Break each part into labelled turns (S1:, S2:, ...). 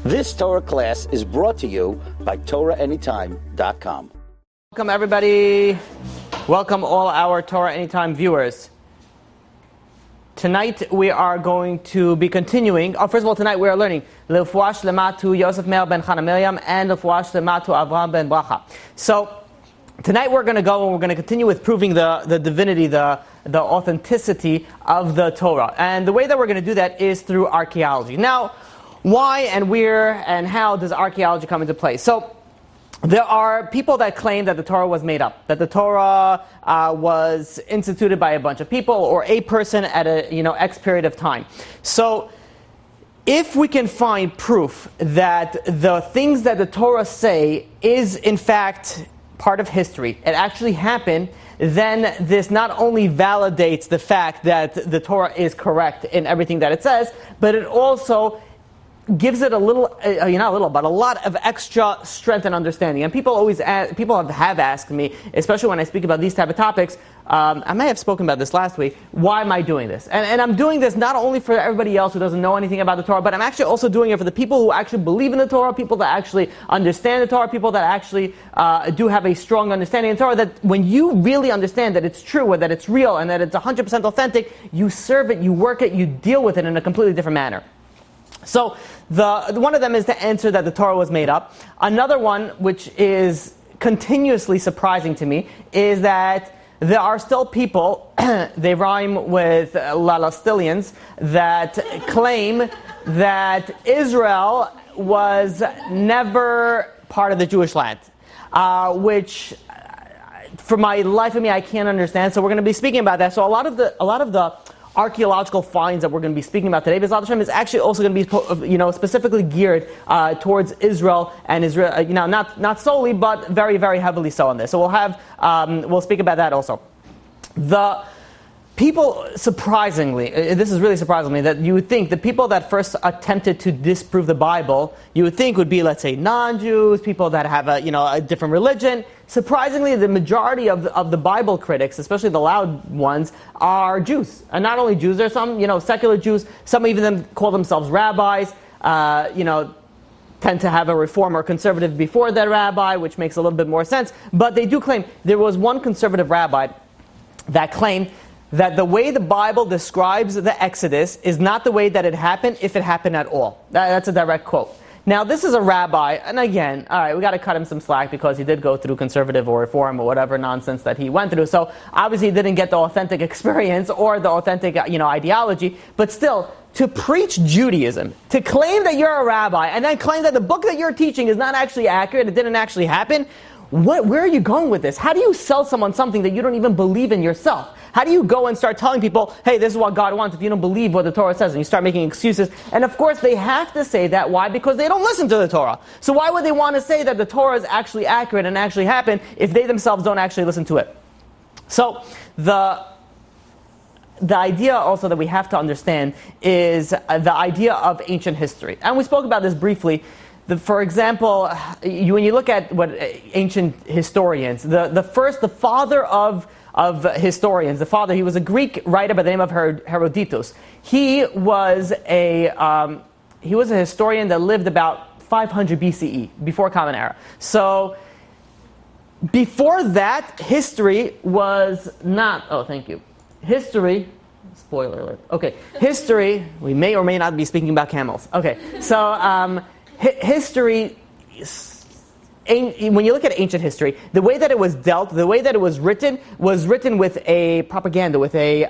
S1: This Torah class is brought to you by TorahAnytime.com.
S2: Welcome everybody. Welcome all our Torah Anytime viewers. Tonight we are going to be continuing. First of all, tonight we are learning Lefuah Shlema to Yosef Meir ben Chana Miriam and Lefuah Shlema to Avraham ben Bracha. So tonight we're going to go and we're going to continue with proving the divinity, the authenticity of the Torah. And the way that we're going to do that is through archaeology. Now, why and where and how does archaeology come into play? So there are people that claim that the Torah was made up, that the Torah was instituted by a bunch of people or a person at a X period of time. So if we can find proof that the things that the Torah say is in fact part of history, it actually happened, then this not only validates the fact that the Torah is correct in everything that it says, but it also gives it a little, not a little, but a lot of extra strength and understanding. And people always have asked me, especially when I speak about these type of topics, I may have spoken about this last week, why am I doing this? And I'm doing this not only for everybody else who doesn't know anything about the Torah, but I'm actually also doing it for the people who actually believe in the Torah, people that actually understand the Torah, people that actually do have a strong understanding of the Torah, that when you really understand that it's true, or that it's real, and that it's 100% authentic, you serve it, you work it, you deal with it in a completely different manner. So one of them is to answer that the Torah was made up. Another one, which is continuously surprising to me, is that there are still people, they rhyme with Lalastilians, that claim that Israel was never part of the Jewish land, which for my life of me I can't understand. So we're going to be speaking about that. So a lot of the archaeological finds that we're going to be speaking about today, B'ezrat Hashem, is actually also going to be, specifically geared towards Israel and Israel. Not solely, but very, very heavily so on this. So we'll speak about that also. The people, surprisingly, this is really surprising me, that you would think the people that first attempted to disprove the Bible, you would think would be, let's say, non-Jews, people that have a different religion. Surprisingly, the majority of the Bible critics, especially the loud ones, are Jews. And not only Jews, there's some, secular Jews, some even them call themselves rabbis, tend to have a reform or conservative before their rabbi, which makes a little bit more sense. But they do claim, there was one conservative rabbi that claimed that the way the Bible describes the Exodus is not the way that it happened, if it happened at all. That's a direct quote. Now, this is a rabbi, and again, all right, we got to cut him some slack because he did go through conservative or reform or whatever nonsense that he went through. So obviously, he didn't get the authentic experience or the authentic, ideology. But still, to preach Judaism, to claim that you're a rabbi, and then claim that the book that you're teaching is not actually accurate, it didn't actually happen. Where are you going with this? How do you sell someone something that you don't even believe in yourself? How do you go and start telling people, hey, this is what God wants, if you don't believe what the Torah says, and you start making excuses? And of course, they have to say that. Why? Because they don't listen to the Torah. So why would they want to say that the Torah is actually accurate and actually happened if they themselves don't actually listen to it? So the idea also that we have to understand is the idea of ancient history. And we spoke about this briefly. For example, when you look at what ancient historians, the father of historians, he was a Greek writer by the name of Herodotus. He was a historian that lived about 500 BCE, before Common Era. So before that, history was not. Oh, thank you. History. Spoiler alert. Okay, history. We may or may not be speaking about camels. Okay, so. History, when you look at ancient history, the way that it was dealt, the way that it was written with a propaganda, with a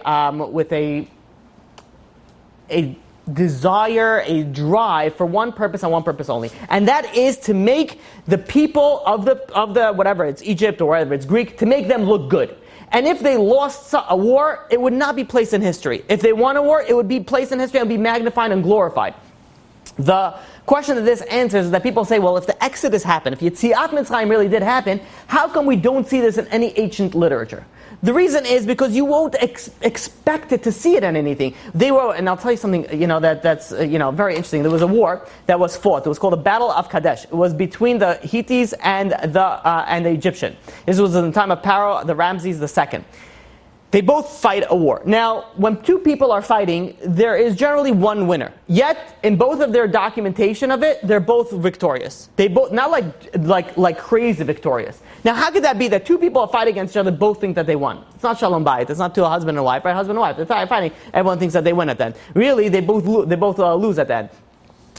S2: desire, a drive for one purpose and one purpose only, and that is to make the people of the whatever it's Egypt or whatever it's Greek, to make them look good. And if they lost a war, it would not be placed in history. If they won a war, it would be placed in history and be magnified and glorified. The question that this answers is that people say, well, if the Exodus happened, if Yetziat Mitzrayim really did happen, how come we don't see this in any ancient literature? The reason is because you won't expect it to see it in anything. They were, and I'll tell you something, that's very interesting. There was a war that was fought. It was called the Battle of Kadesh. It was between the Hittites and the Egyptian. This was in the time of Pharaoh, the Ramses II. They both fight a war. Now, when two people are fighting, there is generally one winner. Yet, in both of their documentation of it, they're both victorious. They both, not like crazy victorious. Now, how could that be that two people fight against each other, both think that they won? It's not shalom bayit. It's not two, a husband and wife, right? Husband and wife. They're fighting. Everyone thinks that they win at the end. Really, they both lose at the end.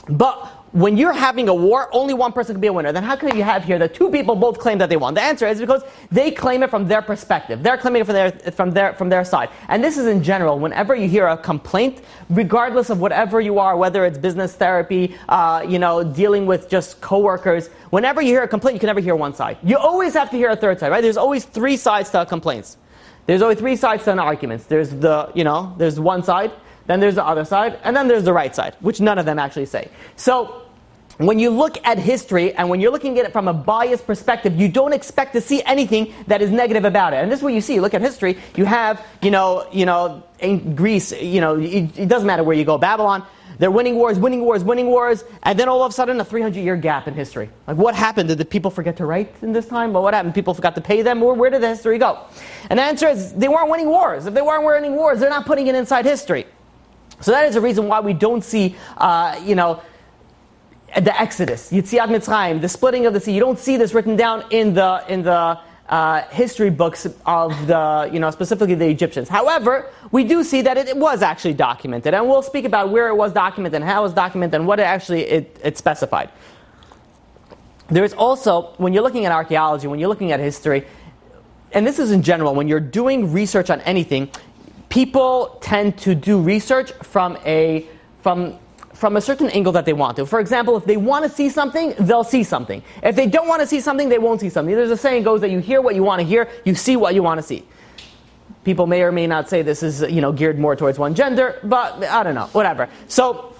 S2: But when you're having a war, only one person can be a winner. Then how can you have here that two people both claim that they won? The answer is because they claim it from their perspective. They're claiming it from their side. And this is in general. Whenever you hear a complaint, regardless of whatever you are, whether it's business therapy, dealing with just coworkers, whenever you hear a complaint, you can never hear one side. You always have to hear a third side, right? There's always three sides to complaints. There's always three sides to an argument. There's there's one side, then there's the other side, and then there's the right side, which none of them actually say. So when you look at history, and when you're looking at it from a biased perspective, you don't expect to see anything that is negative about it. And this is what you see. You look at history, you have, in Greece, it doesn't matter where you go. Babylon, they're winning wars, and then all of a sudden a 300-year gap in history. Like, what happened? Did the people forget to write in this time? Well, what happened? People forgot to pay them? Or where did the history go? And the answer is, they weren't winning wars. If they weren't winning wars, they're not putting it inside history. So that is the reason why we don't see, the Exodus, Yetziat Mitzrayim, the splitting of the sea. You don't see this written down in the history books of the, specifically the Egyptians. However, we do see that it was actually documented, and we'll speak about where it was documented and how it was documented and what it specified. There is also, when you're looking at archaeology, when you're looking at history, and this is in general, when you're doing research on anything, people tend to do research from a certain angle that they want to. For example, if they want to see something, they'll see something. If they don't want to see something, they won't see something. There's a saying goes that you hear what you want to hear, you see what you want to see. People may or may not say this is geared more towards one gender, but I don't know, whatever. So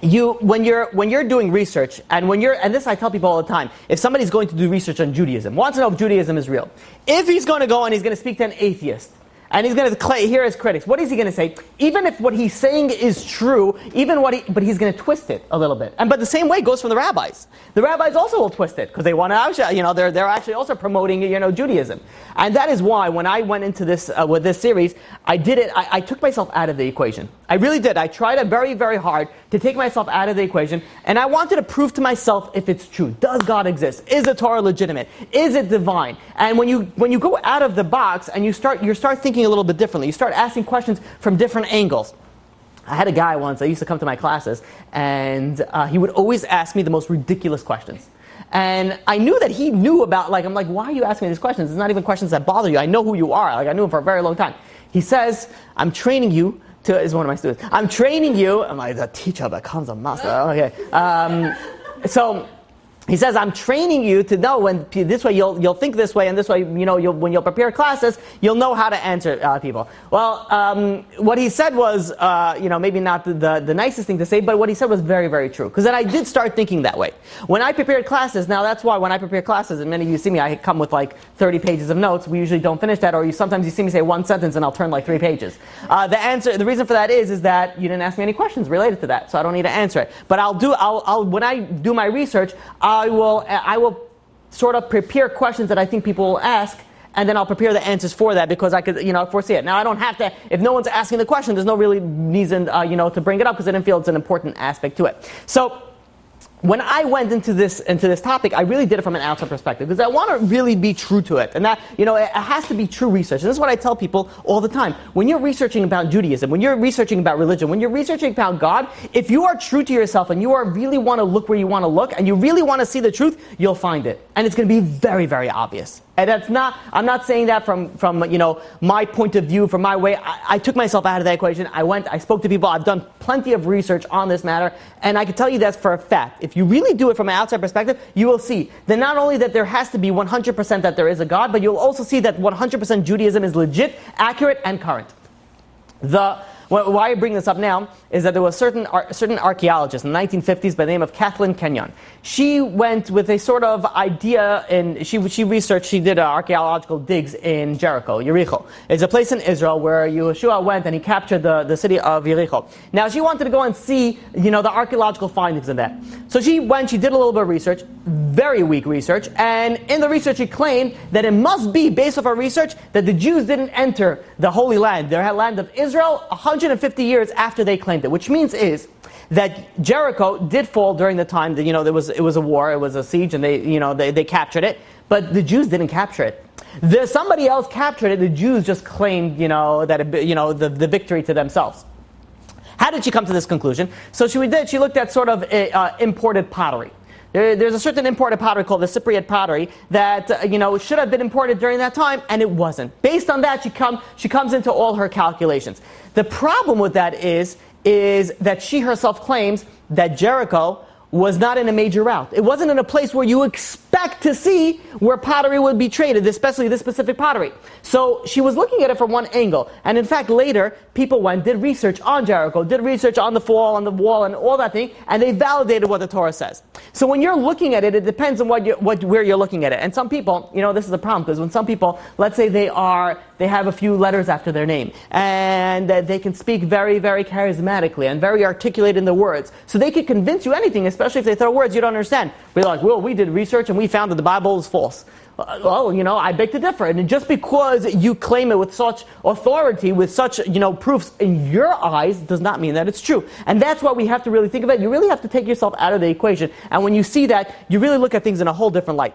S2: when you're doing research, and this I tell people all the time, if somebody's going to do research on Judaism, wants to know if Judaism is real, if he's going to go and he's going to speak to an atheist, and he's going to hear his critics, what is he going to say? Even if what he's saying is true, but he's going to twist it a little bit. But the same way goes from the rabbis. The rabbis also will twist it because they want to, they're actually also promoting, Judaism. And that is why when I went into this with this series, I did it. I took myself out of the equation. I really did. I tried very, very hard to take myself out of the equation, and I wanted to prove to myself if it's true. Does God exist? Is the Torah legitimate? Is it divine? And when you go out of the box and you start thinking a little bit differently, you start asking questions from different angles. I had a guy once that used to come to my classes, and he would always ask me the most ridiculous questions. And I knew that he knew about, I'm like, why are you asking me these questions? It's not even questions that bother you. I know who you are. I knew him for a very long time. He says, I'm training you to, is one of my students. I'm training you. I'm like, the teacher becomes a master. Okay. So he says, I'm training you to know when this way you'll think this way, and this way when you'll prepare classes, you'll know how to answer people. Well, what he said was maybe not the nicest thing to say, but what he said was very, very true. Because then I did start thinking that way. When I prepared classes, now that's why when I prepare classes, and many of you see me, I come with 30 pages of notes. We usually don't finish that, or sometimes you see me say one sentence and I'll turn 3 pages. The reason for that is that you didn't ask me any questions related to that, so I don't need to answer it. But when I do my research, I will sort of prepare questions that I think people will ask, and then I'll prepare the answers for that because I could, foresee it. Now I don't have to. If no one's asking the question, there's no really reason, to bring it up because I didn't feel it's an important aspect to it. So when I went into this topic, I really did it from an outside perspective because I want to really be true to it, and that it has to be true research. And this is what I tell people all the time: when you're researching about Judaism, when you're researching about religion, when you're researching about God, if you are true to yourself and you really want to look where you want to look, and you really want to see the truth, you'll find it, and it's going to be very, very obvious. And I'm not saying that from my point of view, from my way. I took myself out of that equation. I spoke to people. I've done plenty of research on this matter, and I can tell you that's for a fact. If you really do it from an outside perspective, you will see that not only that there has to be 100% that there is a God, but you'll also see that 100% Judaism is legit, accurate, and current. Why I bring this up now is that there was certain archaeologist in the 1950s by the name of Kathleen Kenyon. She went with a sort of idea, and she did archaeological digs in Jericho, Yericho. It's a place in Israel where Yeshua went and he captured the city of Yericho. Now she wanted to go and see, the archaeological findings in that. So she did a little bit of research. very weak research, and in the research he claimed that it must be, based off our research, that the Jews didn't enter the Holy Land, the land of Israel, 150 years after they claimed it, which means is that Jericho did fall during the time that, it was a war, it was a siege, and they captured it, but the Jews didn't capture it. Somebody else captured it. The Jews just claimed, the victory to themselves. How did she come to this conclusion? So she looked at sort of imported pottery. There's a certain imported pottery called the Cypriot pottery that should have been imported during that time, and it wasn't. Based on that, she comes into all her calculations. The problem with that is that she herself claims that Jericho was not in a major route. It wasn't in a place where you expect to see where pottery would be traded, especially this specific pottery. So she was looking at it from one angle. And in fact, later, people did research on Jericho, did research on the fall, on the wall, and all that thing, and they validated what the Torah says. So when you're looking at it, it depends on where you're looking at it. And some people, this is a problem, because when some people, let's say they have a few letters after their name, and they can speak very, very charismatically and very articulate in the words. So they can convince you anything, especially if they throw words you don't understand. We're like, well, we did research and we found that the Bible is false. Well, I beg to differ. And just because you claim it with such authority, with such, proofs in your eyes, does not mean that it's true. And that's why we have to really think about it. You really have to take yourself out of the equation. And when you see that, you really look at things in a whole different light.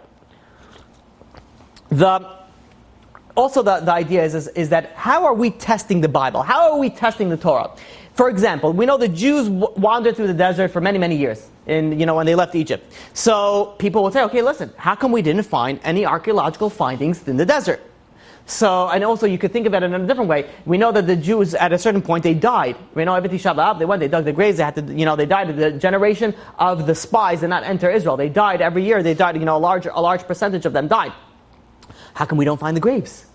S2: Also, the idea is that how are we testing the Bible? How are we testing the Torah? For example, we know the Jews wandered through the desert for many, many years, when they left Egypt. So people would say, okay, listen, how come we didn't find any archaeological findings in the desert? So, and also you could think of it in a different way. We know that the Jews, at a certain point, they died. We know every Tisha B'Av, they dug the graves, they died. The generation of the spies did not enter Israel. They died every year. They died, a large percentage of them died. How come we don't find the graves?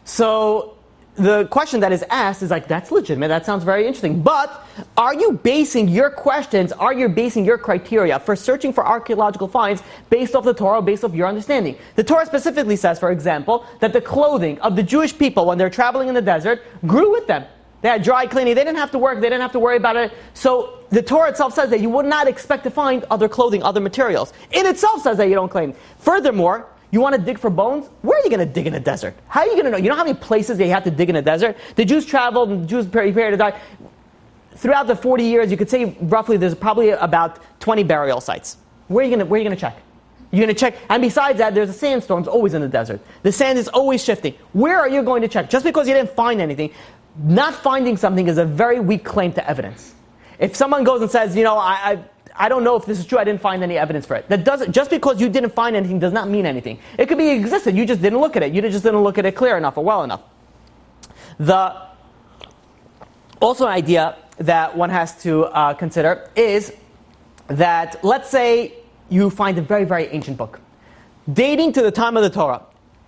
S2: So the question that is asked is that's legitimate, that sounds very interesting. But are you basing your questions, your criteria for searching for archaeological finds based off the Torah, based off your understanding? The Torah specifically says, for example, that the clothing of the Jewish people when they're traveling in the desert grew with them. They had dry cleaning, they didn't have to work, they didn't have to worry about it. So the Torah itself says that you would not expect to find other clothing, other materials. It itself says that you don't claim. Furthermore, you want to dig for bones? Where are you going to dig in a desert? How are you going to know? You know how many places they have to dig in a desert? The Jews traveled, and the Jews prepared to die. Throughout the 40 years, you could say roughly there's probably about 20 burial sites. Where are you going to check? You're going to check. And besides that, there's a sandstorms always in the desert. The sand is always shifting. Where are you going to check? Just because you didn't find anything, not finding something is a very weak claim to evidence. If someone goes and says, I don't know if this is true, I didn't find any evidence for it. That doesn't, just because you didn't find anything does not mean anything. It could be existed, you just didn't look at it. You just didn't look at it clear enough or well enough. Also an idea that one has to consider is that, let's say you find a very, very ancient book, dating to the time of the Torah.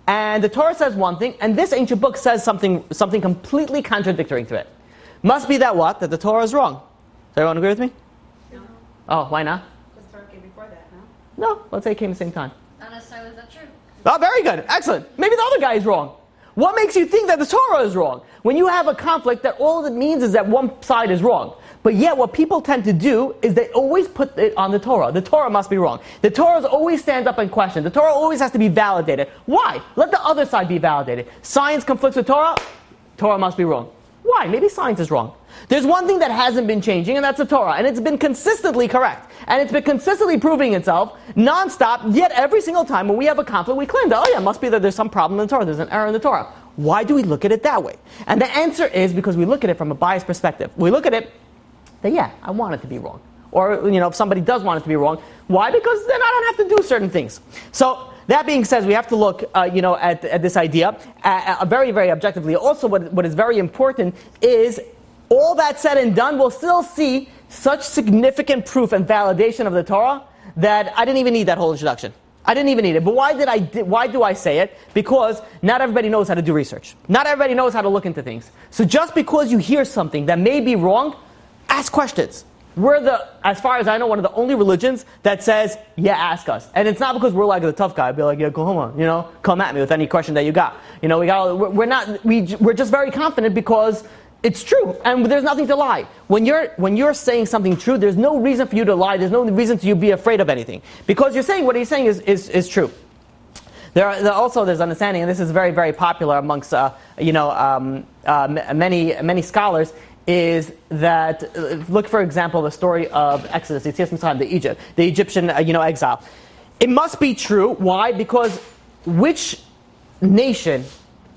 S2: And the Torah says one thing, and this ancient book says something completely contradictory to it. Must be that what? That the Torah is wrong. Does everyone agree with me? Oh, why not?
S3: Because Torah came before that, no?
S2: No, let's say it came at the same time.
S3: Not necessarily, is that true?
S2: Oh, very good. Excellent. Maybe the other guy is wrong. What makes you think that the Torah is wrong? When you have a conflict, that all it means is that one side is wrong. But yet what people tend to do is they always put it on the Torah. The Torah must be wrong. The Torah always stands up and questions. The Torah always has to be validated. Why? Let the other side be validated. Science conflicts with Torah. Torah must be wrong. Why? Maybe science is wrong. There's one thing that hasn't been changing, and that's the Torah. And it's been consistently correct. And it's been consistently proving itself non-stop, yet every single time when we have a conflict, we claim that, it must be that there's some problem in the Torah, there's an error in the Torah. Why do we look at it that way? And the answer is because we look at it from a biased perspective. We look at it that, I want it to be wrong. Or, if somebody does want it to be wrong. Why? Because then I don't have to do certain things. So, that being said, we have to look, at this idea very, very objectively. Also, what is very important is all that said and done, we'll still see such significant proof and validation of the Torah that I didn't even need that whole introduction. I didn't even need it. But why do I say it? Because not everybody knows how to do research. Not everybody knows how to look into things. So just because you hear something that may be wrong, ask questions. We're as far as I know, one of the only religions that says, ask us. And it's not because we're like the tough guy. I'd be like, go home, come at me with any question that you got. We're just very confident because It's true, and there's nothing to lie. When you're saying something true, there's no reason for you to lie. There's no reason to you be afraid of anything, because you're saying what he's saying is true. There's understanding, and this is very, very popular amongst many scholars, is that look, for example, the story of Exodus, the Egyptian exile. It must be true. Why? Because which nation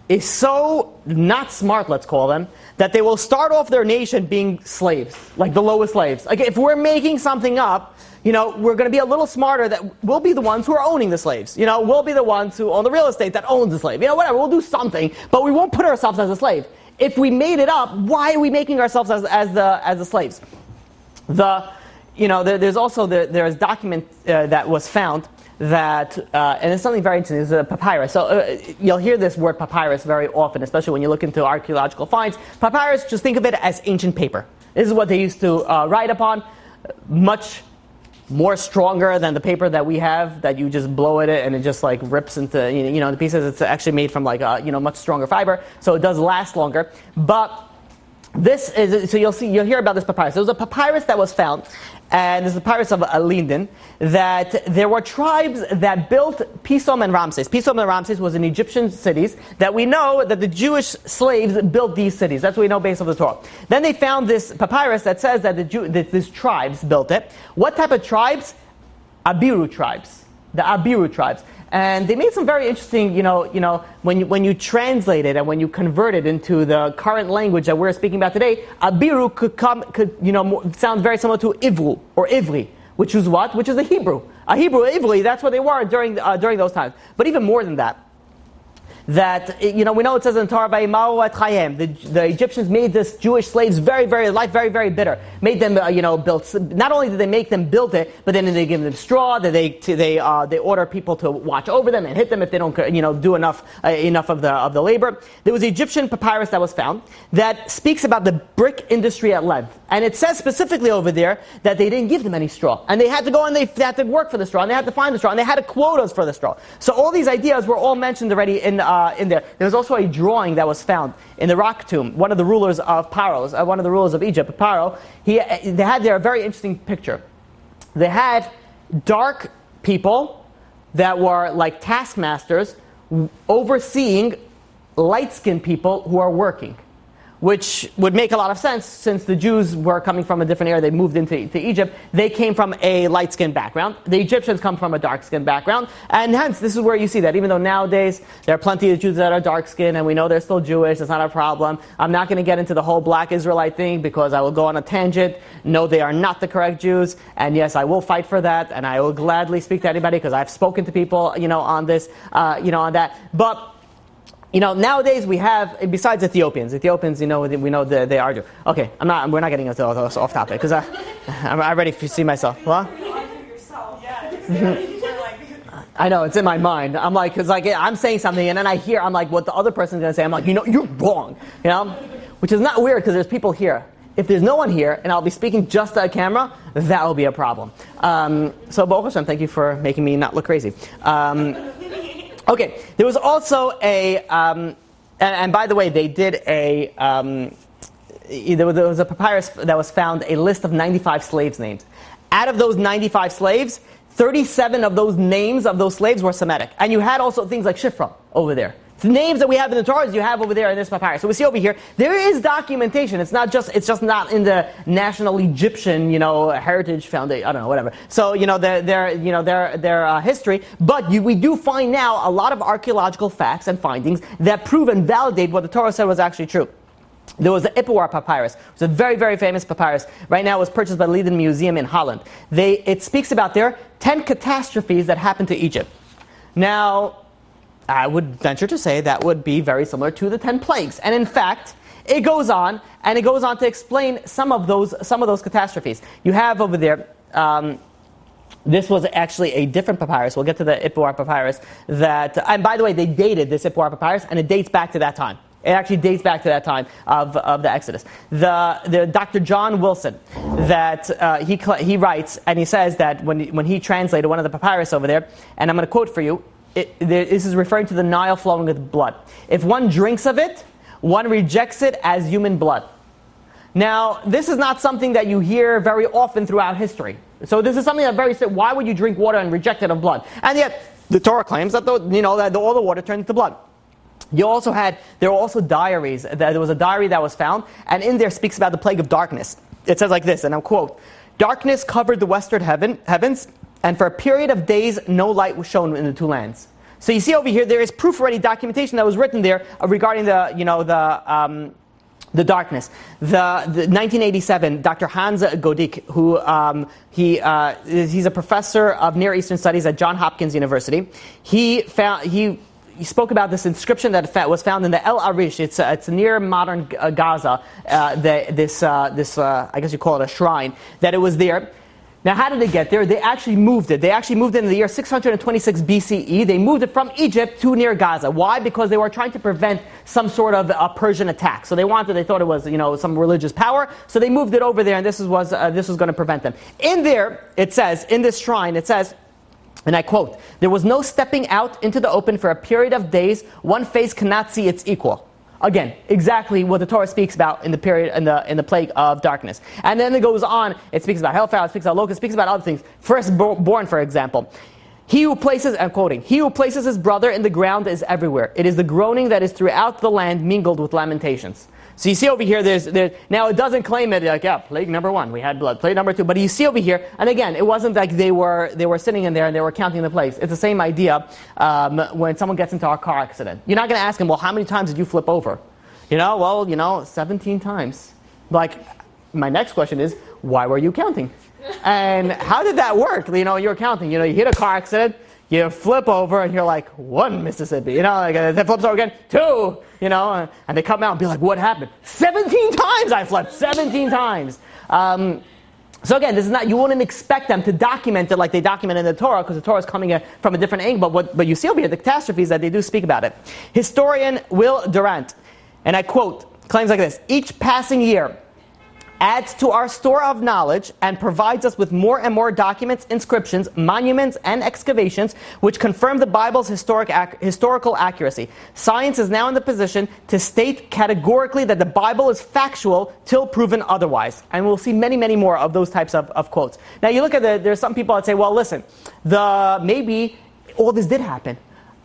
S2: is so not smart, let's call them, that they will start off their nation being slaves, like the lowest slaves. Like if we're making something up, we're going to be a little smarter, that we'll be the ones who are owning the slaves. We'll be the ones who own the real estate that owns the slave. Whatever, we'll do something, but we won't put ourselves as a slave. If we made it up, why are we making ourselves as the slaves? There's also there's document that was found that, and it's something very interesting, it's a papyrus. So you'll hear this word papyrus very often, especially when you look into archaeological finds. Papyrus, just think of it as ancient paper. This is what they used to write upon, much more stronger than the paper that we have, that you just blow at it and it just like rips into the pieces. It's actually made from like much stronger fiber, so it does last longer. But this is, so you'll hear about this papyrus. There was a papyrus that was found, and this is the papyrus of Linden, that there were tribes that built Prism and Ramses. Prism and Ramses was in Egyptian cities that we know that the Jewish slaves built these cities. That's what we know based on the Torah. Then they found this papyrus that says that that these tribes built it. What type of tribes? Abiru tribes. The Abiru tribes. And they made some very interesting, when you translate it and when you convert it into the current language that we're speaking about today, Abiru could sound very similar to Ivru or Ivri, which is what? Which is a Hebrew. A Hebrew, Ivri, that's what they were during those times. But even more than that, we know it says in Torah, the Egyptians made this Jewish slaves very, very bitter. Made them, build. Not only did they make them build it, but then they give them straw. They order people to watch over them and hit them if they don't, do enough of the labor. There was an Egyptian papyrus that was found that speaks about the brick industry at length, and it says specifically over there that they didn't give them any straw, and they had to go and they had to work for the straw, and they had to find the straw, and they had quotas for the straw. So all these ideas were all mentioned already in there. There was also a drawing that was found in the rock tomb. One of the rulers of one of the rulers of Egypt, Paro, they had there a very interesting picture. They had dark people that were like taskmasters overseeing light-skinned people who are working, which would make a lot of sense since the Jews were coming from a different area. They moved into Egypt. They came from a light-skinned background. The Egyptians come from a dark-skinned background. And hence, this is where you see that. Even though nowadays there are plenty of Jews that are dark-skinned, and we know they're still Jewish, it's not a problem. I'm not going to get into the whole black Israelite thing because I will go on a tangent. No, they are not the correct Jews. And yes, I will fight for that. And I will gladly speak to anybody because I've spoken to people, on this, on that. But nowadays we have, besides Ethiopians, we know they are Jew. Okay, we're not getting into those off topic, because I'm ready to see myself. What? I know, it's in my mind. I'm like, because I'm saying something, and then I'm like, what the other person's going to say, I'm like, you're wrong, which is not weird, because there's people here. If there's no one here, and I'll be speaking just to a camera, that will be a problem. So, Baruch Hashem, thank you for making me not look crazy. Okay, there was also and by the way, they did there was a papyrus that was found, a list of 95 slaves' names. Out of those 95 slaves, 37 of those names of those slaves were Semitic. And you had also things like Shifra over there. The names that we have in the Torah, you have over there in this papyrus. So we see over here, there is documentation. It's just not in the National Egyptian, Heritage Foundation. I don't know, whatever. So their history. But we do find now a lot of archaeological facts and findings that prove and validate what the Torah said was actually true. There was the Ipuar papyrus. It's a very, very famous papyrus. Right now, it was purchased by the Leiden Museum in Holland. It speaks about their 10 catastrophes that happened to Egypt. Now, I would venture to say that would be very similar to the 10 plagues. And in fact, it goes on to explain some of those catastrophes. You have over there, this was actually a different papyrus. We'll get to the Ipuar papyrus. And by the way, they dated this Ipuar papyrus, and it dates back to that time. It actually dates back to that time of the Exodus. The Dr. John Wilson, that he writes, and he says that when he translated one of the papyrus over there, and I'm going to quote for you, this is referring to the Nile flowing with blood. If one drinks of it, one rejects it as human blood. Now, this is not something that you hear very often throughout history. So this is something that why would you drink water and reject it of blood? And yet, the Torah claims that all the water turned into blood. There were also diaries. There was a diary that was found, and in there speaks about the plague of darkness. It says like this, and I'll quote, "Darkness covered the western heavens, and for a period of days no light was shown in the two lands." So you see over here, there is proof already, documentation that was written there regarding the darkness. The 1987, Dr. Hans Godik, who he's a professor of Near Eastern Studies at Johns Hopkins University. He spoke about this inscription that was found in the El Arish. It's near modern Gaza. I guess you call it a shrine. That it was there. Now, how did they get there? They actually moved it. They actually moved it in the year 626 BCE. They moved it from Egypt to near Gaza. Why? Because they were trying to prevent some sort of a Persian attack. So they thought it was, some religious power. So they moved it over there, and this was going to prevent them. In there, it says, in this shrine, it says, and I quote, "There was no stepping out into the open for a period of days. One face cannot see its equal." Again, exactly what the Torah speaks about in the period in the plague of darkness. And then it goes on. It speaks about hellfire. It speaks about locusts. It speaks about other things. Firstborn, for example. "He who places," I'm quoting, "he who places his brother in the ground is everywhere. It is the groaning that is throughout the land mingled with lamentations." So you see over here, now it doesn't claim it like, plague number 1, we had blood. Plague number 2, but you see over here, and again, it wasn't like they were sitting in there and they were counting the plagues. It's the same idea when someone gets into a car accident. You're not going to ask him, well, how many times did you flip over? 17 times. Like, my next question is, why were you counting? And how did that work? You're counting. You hit a car accident, you flip over, and you're like, 1 Mississippi. Then flips over again, 2. And they come out and be like, what happened? 17 times I flipped. 17 times. So again, this is not, you wouldn't expect them to document it like they document in the Torah, because the Torah is coming from a different angle. But you see over here, the catastrophes, that they do speak about it. Historian Will Durant, and I quote, claims like this: "Each passing year adds to our store of knowledge and provides us with more and more documents, inscriptions, monuments, and excavations which confirm the Bible's historical accuracy. Science is now in the position to state categorically that the Bible is factual till proven otherwise." And we'll see many, many more of those types of quotes. Now you look at there's some people that say, well, listen, maybe all this did happen.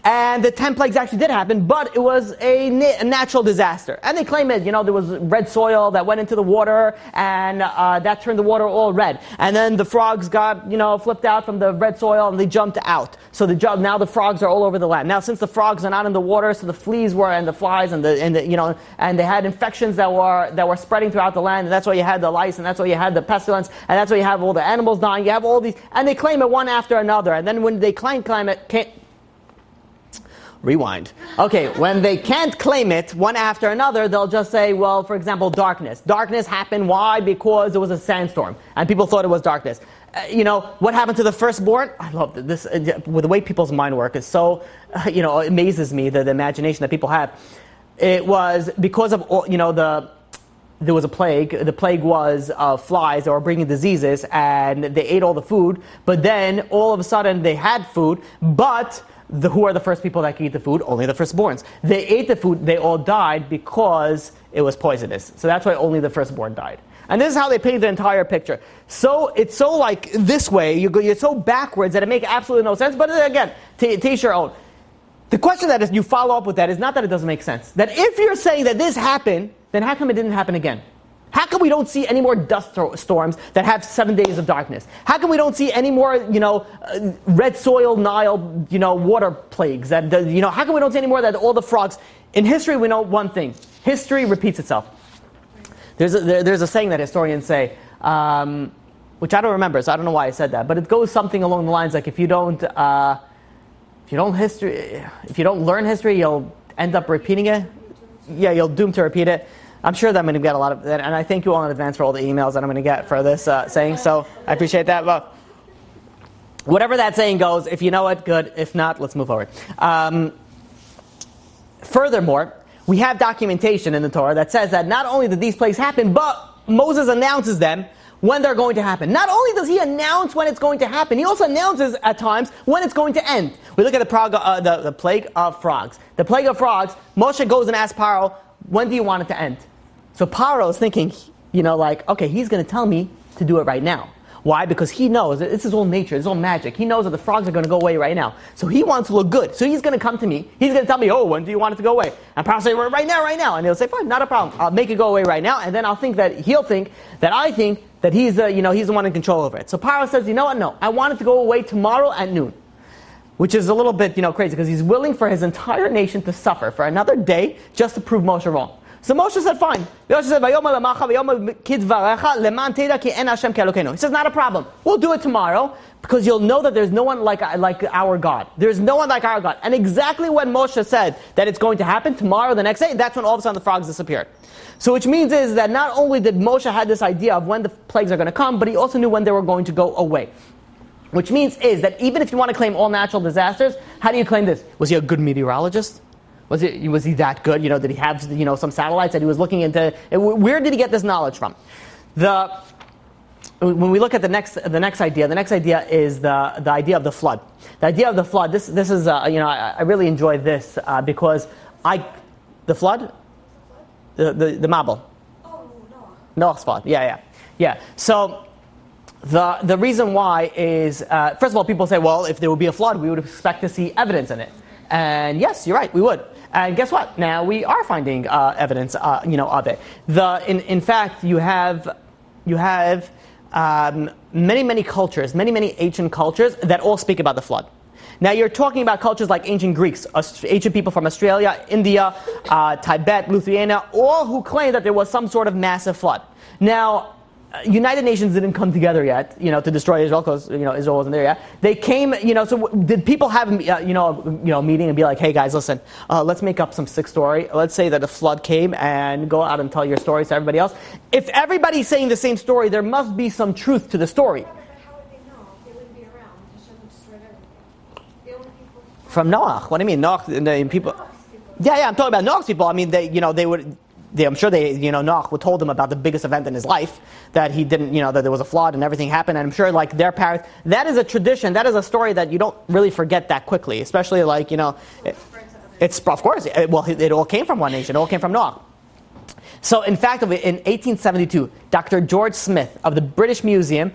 S2: And the 10 plagues actually did happen, but it was a natural disaster. And they claim it, there was red soil that went into the water, and that turned the water all red. And then the frogs got, flipped out from the red soil, and they jumped out. So now the frogs are all over the land. Now, since the frogs are not in the water, so the fleas were, and the flies, and they had infections that were spreading throughout the land, and that's why you had the lice, and that's why you had the pestilence, and that's why you have all the animals dying. You have all these, and they claim it one after another. And then when they claim it, rewind. Okay, when they can't claim it one after another, they'll just say, well, for example, darkness. Darkness happened. Why? Because it was a sandstorm, and people thought it was darkness. What happened to the firstborn? I love this. With the way people's mind work is so, it amazes me, the imagination that people have. It was because of, there was a plague. The plague was flies that were bringing diseases, and they ate all the food. But then, all of a sudden, they had food, but who are the first people that can eat the food? Only the firstborns. They ate the food, they all died because it was poisonous. So that's why only the firstborn died. And this is how they paint the entire picture. So it's so like this way, you're so backwards that it makes absolutely no sense. But again, to each your own. The question that you follow up with that is not that it doesn't make sense. That if you're saying that this happened, then how come it didn't happen again? How come we don't see any more dust storms that have 7 days of darkness? How come we don't see any more, red soil Nile, water plagues? How come we don't see any more that all the frogs? In history, we know one thing: history repeats itself. There's a saying that historians say, which I don't remember, so I don't know why I said that, but it goes something along the lines like, if you don't learn history, you'll end up repeating it. Yeah, you'll doom to repeat it. I'm sure that I'm going to get a lot of that, and I thank you all in advance for all the emails that I'm going to get for this saying, so I appreciate that. Well, whatever that saying goes, if you know it, good. If not, let's move forward. Furthermore, we have documentation in the Torah that says that not only did these plagues happen, but Moses announces them when they're going to happen. Not only does he announce when it's going to happen, he also announces at times when it's going to end. We look at the plague of frogs. The plague of frogs, Moshe goes and asks Paro, when do you want it to end? So Paro is thinking, Okay, he's going to tell me to do it right now. Why? Because he knows that this is all nature, this is all magic. He knows that the frogs are going to go away right now. So he wants to look good. So he's going to come to me. He's going to tell me, oh, when do you want it to go away? And I'll say, right now. And he'll say, fine, not a problem. I'll make it go away right now. And then he'll think that I think that he's the one in control over it. So Paro says, you know what? No, I want it to go away tomorrow at noon. Which is a little bit, crazy, because he's willing for his entire nation to suffer for another day just to prove Moshe wrong. So Moshe said, fine. Moshe said, he says, not a problem. We'll do it tomorrow, because you'll know that there's no one like our God. There's no one like our God. And exactly when Moshe said that it's going to happen tomorrow, the next day, that's when all of a sudden the frogs disappeared. So which means is that not only did Moshe have this idea of when the plagues are going to come, but he also knew when they were going to go away. Which means is that even if you want to claim all natural disasters, how do you claim this? Was he a good meteorologist? Was he that good? Did he have some satellites that he was looking into? Where did he get this knowledge from? When we look at the next idea is the idea of the flood. The idea of the flood. This is I really enjoy this because the flood, the Mabel.
S3: Oh, Noah.
S2: Noah's flood. Yeah. So. The reason why is, first of all, people say, well, if there would be a flood, we would expect to see evidence in it. And yes, you're right, we would. And guess what? Now we are finding evidence, of it. In fact, you have many cultures, many ancient cultures that all speak about the flood. Now you're talking about cultures like ancient Greeks, ancient people from Australia, India, Tibet, Lithuania, all who claim that there was some sort of massive flood. Now, United Nations didn't come together yet, to destroy Israel, because Israel wasn't there yet. They came, so did people have meeting and be like, hey guys, listen, let's make up some sick story. Let's say that a flood came and go out and tell your story to everybody else. If everybody's saying the same story, there must be some truth to the story.
S3: But how would they know? They wouldn't be around. Hashem destroyed everything. The only people
S2: from Noah. What do you mean, Noah? The people? Yeah, I'm talking about Noah's people. I mean, they would. I'm sure Noah told them about the biggest event in his life, that he didn't, that there was a flood and everything happened. And I'm sure, their parents, that is a tradition, that is a story that you don't really forget that quickly, especially it's of course, it all came from one nation, it all came from Noah. So in fact, in 1872, Dr. George Smith of the British Museum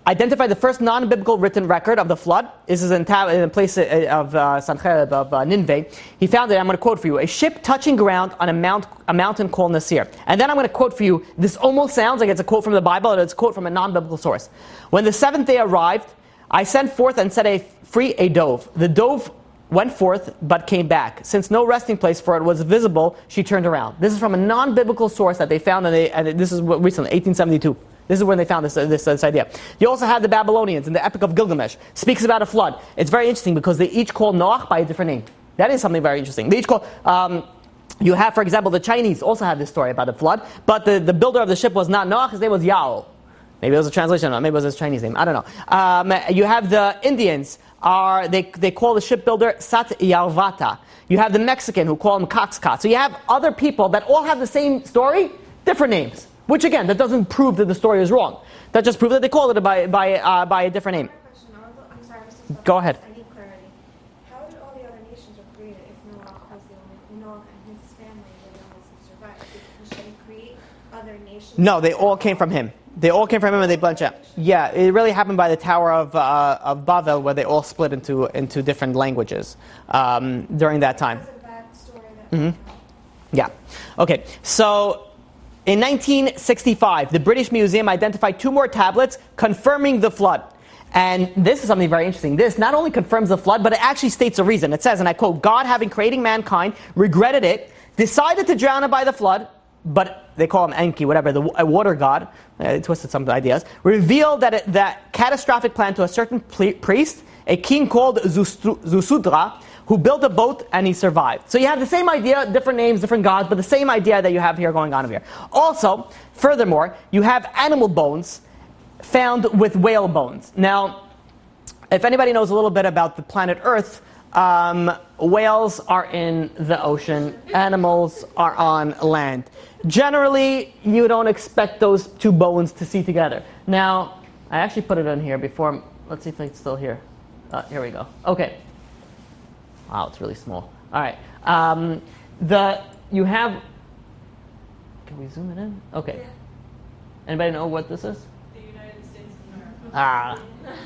S2: identified the first non-biblical written record of the flood. This is in a place of Sancherib, of Nineveh. He found it, I'm going to quote for you, a ship touching ground on a mountain called Nasir. And then I'm going to quote for you, this almost sounds like it's a quote from the Bible, but it's a quote from a non-biblical source. When the seventh day arrived, I sent forth and set free a dove. The dove went forth, but came back. Since no resting place for it was visible, she turned around. This is from a non-biblical source that they found, and this is recently, 1872. This is when they found this idea. You also have the Babylonians in the Epic of Gilgamesh. Speaks about a flood. It's very interesting because they each call Noah by a different name. That is something very interesting. They each call... you have, for example, the Chinese also have this story about a flood, but the builder of the ship was not Noah, his name was Yao. Maybe it was a translation, maybe it was his Chinese name, I don't know. You have the Indians, they call the shipbuilder Sat Yarvata. You have the Mexican who call him Coxcot. So you have other people that all have the same story, different names. Which again, that doesn't prove that the story is wrong. That just proves that they called it by a different name.
S3: I'm sorry,
S2: Go ahead.
S3: I need clarity. How did all the other nations were created if Noah was the only Noah and his family were the ones who survived? Did Hashem create other nations?
S2: No, they all came from him. They all came from him and they blanched out. Yeah, it really happened by the Tower of Babel, where they all split into different languages during that time.
S3: Because of that story that
S2: Yeah. Okay. So in 1965, the British Museum identified 2 more tablets confirming the flood. And this is something very interesting. This not only confirms the flood, but it actually states a reason. It says, and I quote, God, having created mankind, regretted it, decided to drown it by the flood, but they call him Enki, whatever, a water god, twisted some ideas, revealed that catastrophic plan to a certain priest, a king called Zusudra, who built a boat and he survived. So you have the same idea, different names, different gods, but the same idea that you have here going on over here. Also, furthermore, you have animal bones found with whale bones. Now, if anybody knows a little bit about the planet Earth, whales are in the ocean, animals are on land. Generally, you don't expect those 2 bones to see together. Now, I actually put it in here before. Let's see if it's still here. Here we go. Okay. Wow, it's really small. All right. You have. Can we zoom it in? Okay. Anybody know what this is?
S4: The United States of America.
S2: Ah,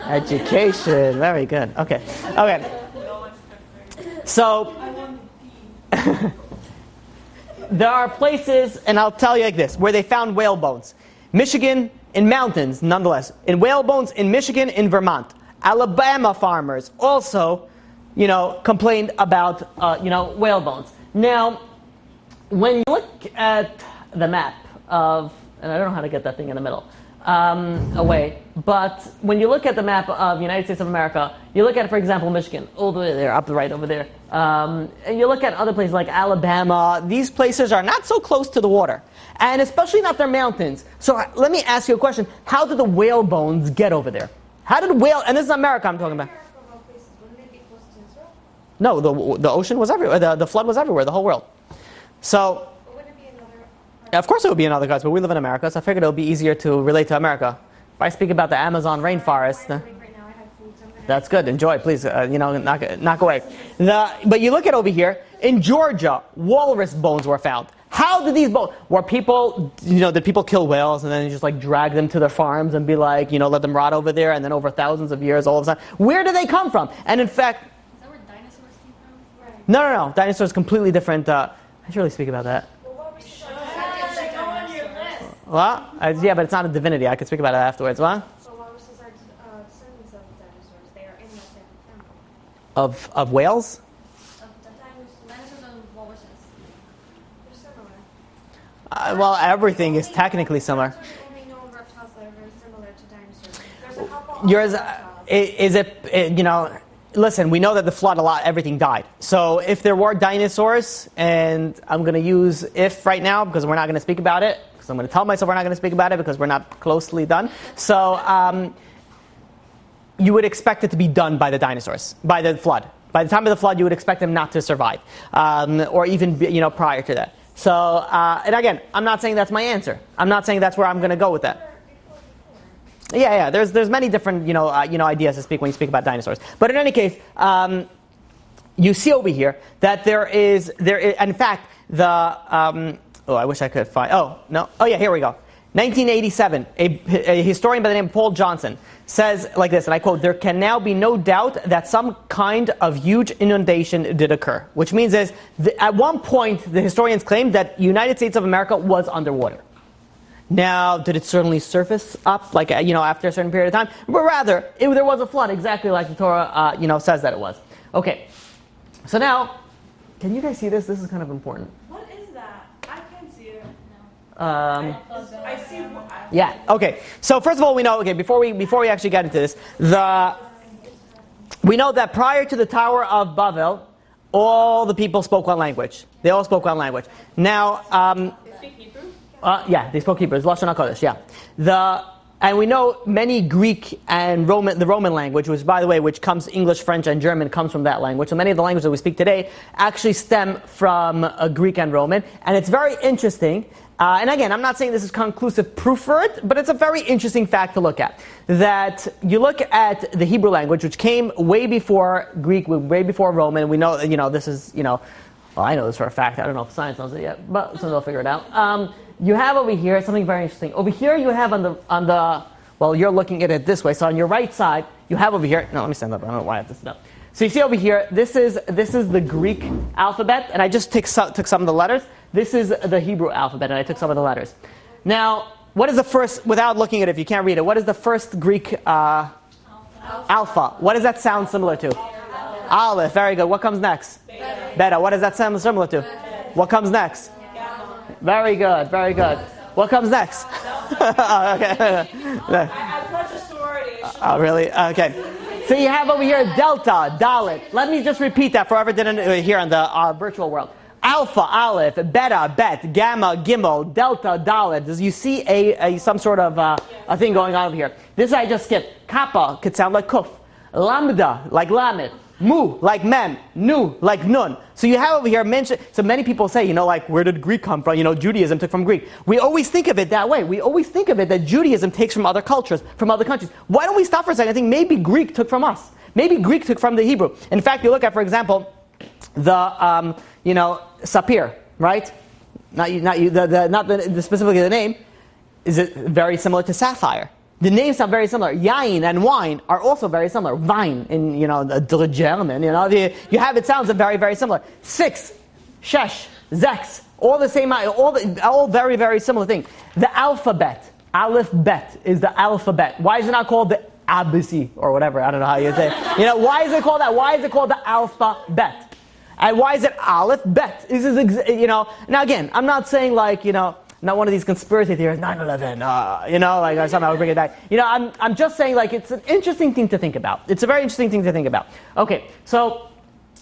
S2: education. Very good. Okay. So there are places, and I'll tell you like this, where they found whale bones. Michigan, in mountains, nonetheless. In whale bones in Michigan, in Vermont. Alabama farmers also, complained about, whale bones. Now, when you look at the map of, and I don't know how to get that thing in the middle, away, but when you look at the map of the United States of America, you look at, for example, Michigan, all the way there, up the right over there, and you look at other places like Alabama, these places are not so close to the water, and especially not their mountains. So let me ask you a question. How did the whale bones get over there? How did whale, and this is America I'm talking about. No, the ocean was everywhere, the flood was everywhere, the whole world. So, of course it would be in other countries, but we live in America, so I figured it would be easier to relate to America. If I speak about the Amazon rainforest, that's good. Enjoy, please. Knock away. But you look at over here in Georgia, walrus bones were found. How did these bones? Were people? Did people kill whales and then just drag them to their farms and be like, let them rot over there, and then over thousands of years, all of a sudden, where do they come from? And in fact,
S4: is that where dinosaurs came from? Right.
S2: No. Dinosaurs completely different. I should really speak about that. What? Yeah, but it's not a divinity. I could speak about it afterwards. What?
S3: So walruses are descendants of dinosaurs. They are in the same family.
S2: Of whales?
S4: Dinosaurs and walruses.
S3: They're similar.
S2: Well, everything is technically similar.
S3: Those are the only known reptiles that are very similar to dinosaurs. There's a couple
S2: reptiles. Listen, we know that the flood, everything died. So if there were dinosaurs, and I'm going to use if right now because we're not going to speak about it, because I'm going to tell myself we're not going to speak about it because we're not closely done. So you would expect it to be done by the dinosaurs, by the flood. By the time of the flood, you would expect them not to survive, or even prior to that. So, and again, I'm not saying that's my answer. I'm not saying that's where I'm going to go with that. Yeah. There's many different ideas to speak when you speak about dinosaurs. But in any case, you see over here that there is in fact the I wish I could find. Here we go. 1987, a historian by the name of Paul Johnson says like this, and I quote: "There can now be no doubt that some kind of huge inundation did occur," which means at one point the historians claimed that the United States of America was underwater. Now, did it certainly surface up, after a certain period of time? But rather, there was a flood, exactly like the Torah, says that it was. Okay, so now, can you guys see this? This is kind of important.
S4: What is that? I can't see it.
S2: I
S4: see.
S2: Yeah. Okay. So first of all, we know. Okay, before we actually get into this, we know that prior to the Tower of Babel, all the people spoke one language. They all spoke one language. Now.
S4: They speak Hebrew?
S2: They spoke Hebrew. It's Lashon HaKodesh, yeah. And we know many Greek and the Roman language, which comes English, French, and German, comes from that language. So many of the languages that we speak today actually stem from Greek and Roman. And it's very interesting. And again, I'm not saying this is conclusive proof for it, but it's a very interesting fact to look at. That you look at the Hebrew language, which came way before Greek, way before Roman. We know, this is, well, I know this for a fact. I don't know if science knows it yet, but someone will figure it out. You have over here something very interesting. Over here you have on the well, you're looking at it this way. So on your right side, you have over here. No, let me stand up. I don't know why I have to stand up. So you see over here, this is the Greek alphabet, and I just took some of the letters. This is the Hebrew alphabet, and I took some of the letters. Now, what is the first? Without looking at it, if you can't read it, what is the first Greek alpha? What does that sound similar to? Aleph. Very good. What comes next? Beta. What does that sound similar to? What comes next? Very good. What comes next? Okay.
S4: I pledge a sorority.
S2: Oh, really? Okay. So you have over here delta, dalet. Let me just repeat that for whoever didn't hear on the virtual world. Alpha, aleph, beta, bet, gamma, gimel, delta, dalet. Does you see some sort of a thing going on over here? This I just skipped. Kappa could sound like kuf. Lambda, like lamed. Mu, like mem. Nu, like nun. So you have over here mentioned, so many people say, where did Greek come from? Judaism took from Greek. We always think of it that way. We always think of it that Judaism takes from other cultures, from other countries. Why don't we stop for a second and think maybe Greek took from us? Maybe Greek took from the Hebrew. In fact, you look at, for example, the, sapir, right? Not specifically the name. is it very similar to sapphire? The names sound very similar. Yain and wine are also very similar. Wein in the German, you have it sounds very, very similar. 6, shesh, zex, all the same, all very, very similar thing. The alphabet, aleph bet, is the alphabet. Why is it not called the ABC or whatever? I don't know how you say it. Why is it called that? Why is it called the alphabet? And why is it aleph bet? This is Now again, I'm not saying not one of these conspiracy theories, 9/11, like somehow bring it back. I'm just saying it's an interesting thing to think about. It's a very interesting thing to think about. Okay, so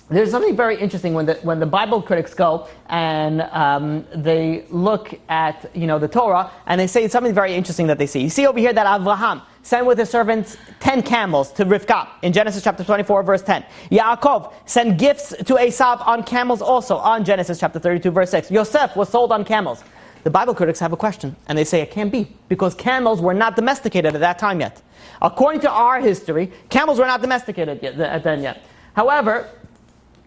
S2: there's something very interesting when the Bible critics go and they look at the Torah and they say something very interesting that they see. You see over here that Avraham sent with his servants 10 camels to Rivka in Genesis chapter 24 verse 10. Yaakov sent gifts to Esav on camels also on Genesis chapter 32 verse 6. Yosef was sold on camels. The Bible critics have a question, and they say it can't be, because camels were not domesticated at that time yet. According to our history, camels were not domesticated yet. However,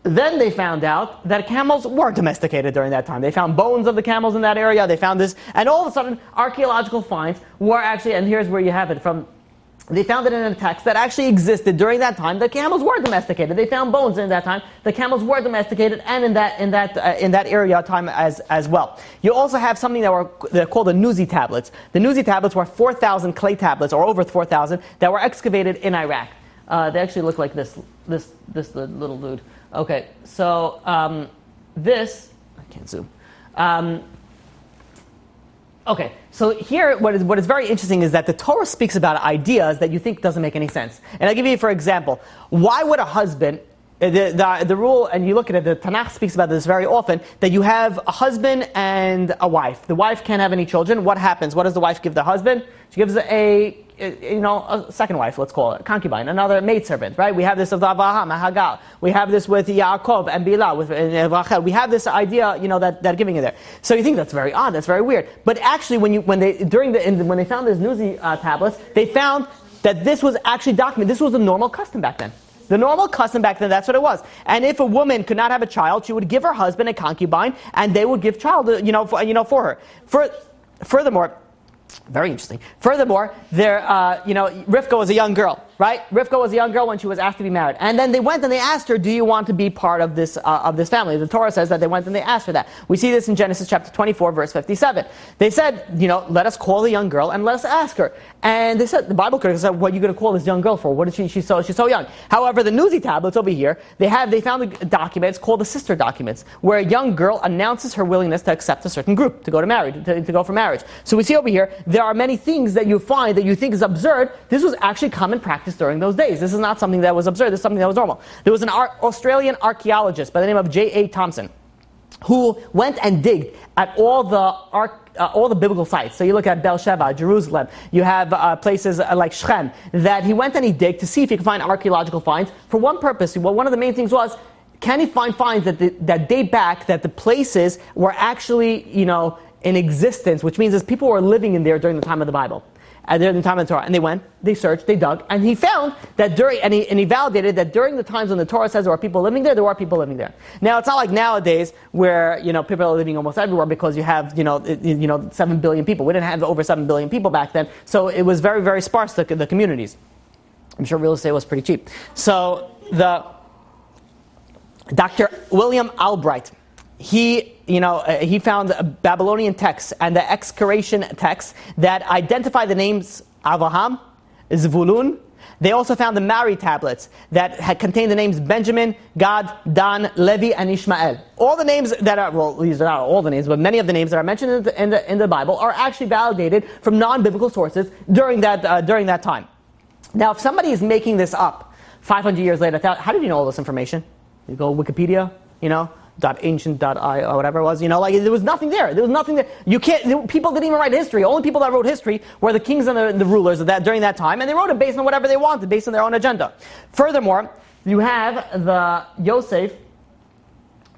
S2: then they found out that camels were domesticated during that time. They found bones of the camels in that area, they found this, and all of a sudden, archaeological finds were actually, and here's where you have it from, they found it in a text that actually existed during that time. The camels were domesticated. They found bones in that time. The camels were domesticated, and in that area time as well. You also have something they're called the Nuzi tablets. The Nuzi tablets were 4,000 clay tablets, or over 4,000, that were excavated in Iraq. They actually look like this little dude. Okay, so this I can't zoom. Okay, so here what is very interesting is that the Torah speaks about ideas that you think doesn't make any sense. And I'll give you, for example, why would a husband, the rule, and you look at it, the Tanakh speaks about this very often, that you have a husband and a wife. The wife can't have any children. What happens? What does the wife give the husband? She gives a second wife, let's call it, a concubine, another maidservant, right? We have this with Avraham, Hagar. We have this with Yaakov and Bilhah, with Rachel. We have this idea, that giving it there. So you think that's very odd, that's very weird. But actually, when they found these Nuzi tablets, they found that this was actually documented. This was the normal custom back then. The normal custom back then, that's what it was. And if a woman could not have a child, she would give her husband a concubine, and they would give child, for her. Furthermore, very interesting. Furthermore, Rivka was a young girl, right? Rivka was a young girl when she was asked to be married. And then they went and they asked her, do you want to be part of this family? The Torah says that they went and they asked her that. We see this in Genesis chapter 24, verse 57. They said, let us call the young girl and let us ask her. And they said, the Bible critics said, what are you going to call this young girl for? What is she's so young. However, the Nuzi tablets over here, they found a document, it's called the sister documents, where a young girl announces her willingness to accept a certain group, to go to go for marriage. So we see over here, there are many things that you find that you think is absurd. This was actually common practice during those days. This is not something that was absurd. This is something that was normal. There was an Australian archaeologist by the name of J.A. Thompson who went and digged at all the biblical sites. So you look at Beersheba, Jerusalem, you have places like Shechem, that he went and he digged to see if he could find archaeological finds for one purpose. Well, one of the main things was, can he find finds that date back, that the places were actually, in existence, which means that people were living in there during the time of the Bible, during the time of the Torah. And they went, they searched, they dug, and he found that he validated that during the times when the Torah says there were people living there were people living there. Now, it's not like nowadays where, people are living almost everywhere because you have, 7 billion people. We didn't have over 7 billion people back then, so it was very, very sparse, the communities. I'm sure real estate was pretty cheap. So, Dr. William Albright, he found Babylonian texts and the excavation texts that identify the names Avraham, Zvulun. They also found the Mari tablets that had contained the names Benjamin, Gad, Dan, Levi, and Ishmael. All the names that are, well, these are not all the names, but many of the names that are mentioned in the Bible are actually validated from non-biblical sources during that time. Now, if somebody is making this up 500 years later, how did you know all this information? You go Wikipedia, .ancient.i or whatever it was, there was nothing there. There was nothing there. People didn't even write history. Only people that wrote history were the kings and the rulers of that during that time, and they wrote it based on whatever they wanted, based on their own agenda. Furthermore, you have the Yosef.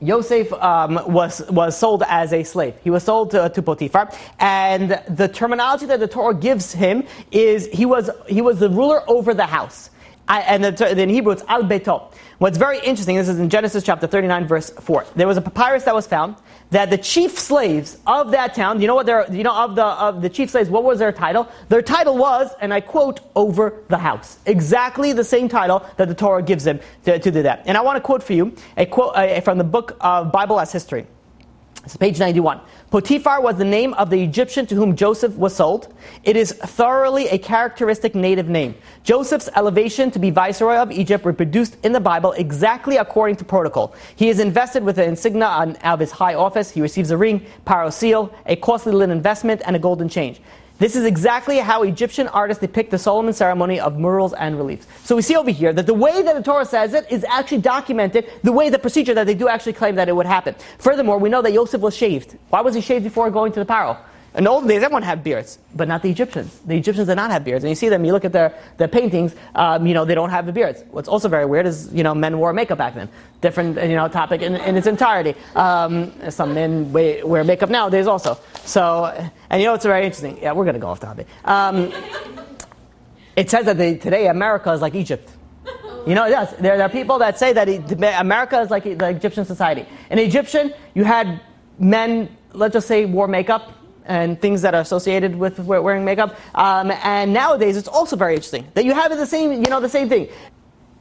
S2: Yosef was sold as a slave. He was sold to Potiphar, and the terminology that the Torah gives him is he was the ruler over the house. In Hebrew it's al beto. What's very interesting, this is in Genesis chapter 39, verse 4. There was a papyrus that was found that the chief slaves of that town, of the chief slaves, what was their title? Their title was, and I quote, over the house. Exactly the same title that the Torah gives them to do that. And I want to quote for you a quote from the book of Bible as History. It's page 91. Potiphar was the name of the Egyptian to whom Joseph was sold. It is thoroughly a characteristic native name. Joseph's elevation to be viceroy of Egypt reproduced in the Bible exactly according to protocol. He is invested with the insignia of his high office. He receives a ring, Paro seal, a costly linen vestment, and a golden change. This is exactly how Egyptian artists depict the Solomon ceremony of murals and reliefs. So we see over here that the way that the Torah says it is actually documented, the way, the procedure that they do actually claim that it would happen. Furthermore, we know that Yosef was shaved. Why was he shaved before going to the Paro? In the old days, everyone had beards, but not the Egyptians. The Egyptians did not have beards. And you see them, you look at their paintings, they don't have the beards. What's also very weird is, men wore makeup back then. Different, topic in its entirety. Some men wear makeup nowadays also. So, and it's very interesting. Yeah, we're going to go off topic. It says that today America is like Egypt. Yes, there are people that say that America is like the Egyptian society. In Egyptian, you had men, let's just say, wore makeup, and things that are associated with wearing makeup. And nowadays, it's also very interesting that you have the same thing.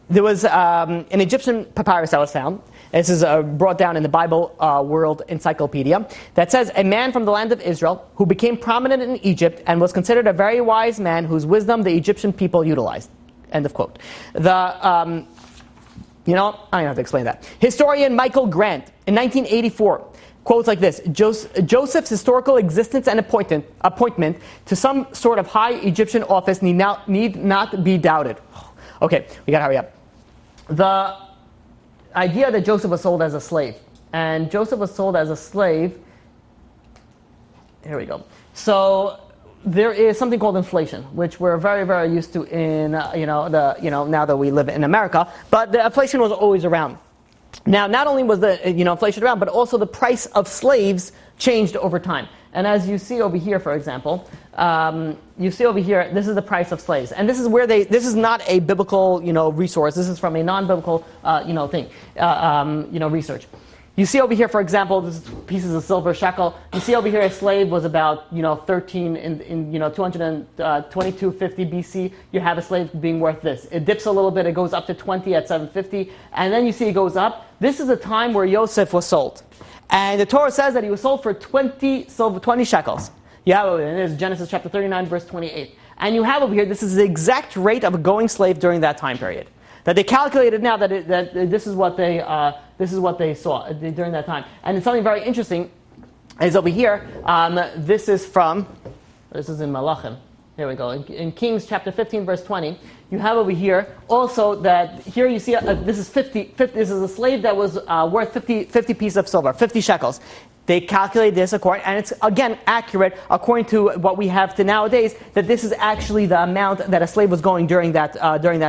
S2: There was an Egyptian papyrus that was found. This is brought down in the Bible World Encyclopedia that says, a man from the land of Israel who became prominent in Egypt and was considered a very wise man whose wisdom the Egyptian people utilized. End of quote. I don't have to explain that. Historian Michael Grant, in 1984, quotes like this: Joseph's historical existence and appointment to some sort of high Egyptian office need not be doubted. Okay, we got to hurry up. The idea that Joseph was sold as a slave, and Joseph was sold as a slave. Here we go. So there is something called inflation, which we're very, very used to in now that we live in America. But the inflation was always around. Now, not only was the inflation around, but also the price of slaves changed over time. And as you see over here, for example, this is the price of slaves, and this is where this is not a biblical resource. This is from a non-biblical research. You see over here, for example, this is pieces of silver shekel. You see over here, a slave was about 13 in 2250 BC. You have a slave being worth this. It dips a little bit. It goes up to 20 at 750, and then you see it goes up. This is the time where Yosef was sold, and the Torah says that he was sold for 20 shekels. You have it is Genesis chapter 39, verse 28, and you have over here. This is the exact rate of a going slave during that time period. That they calculated now that this is what they saw during that time. And it's something very interesting is over here. This is in Malachim. Here we go. In Kings chapter 15, verse 20, you have over here also that here you see this is 50. This is a slave that was worth 50 pieces of silver, 50 shekels. They calculate this according, and it's again accurate according to what we have to nowadays, that this is actually the amount that a slave was going during that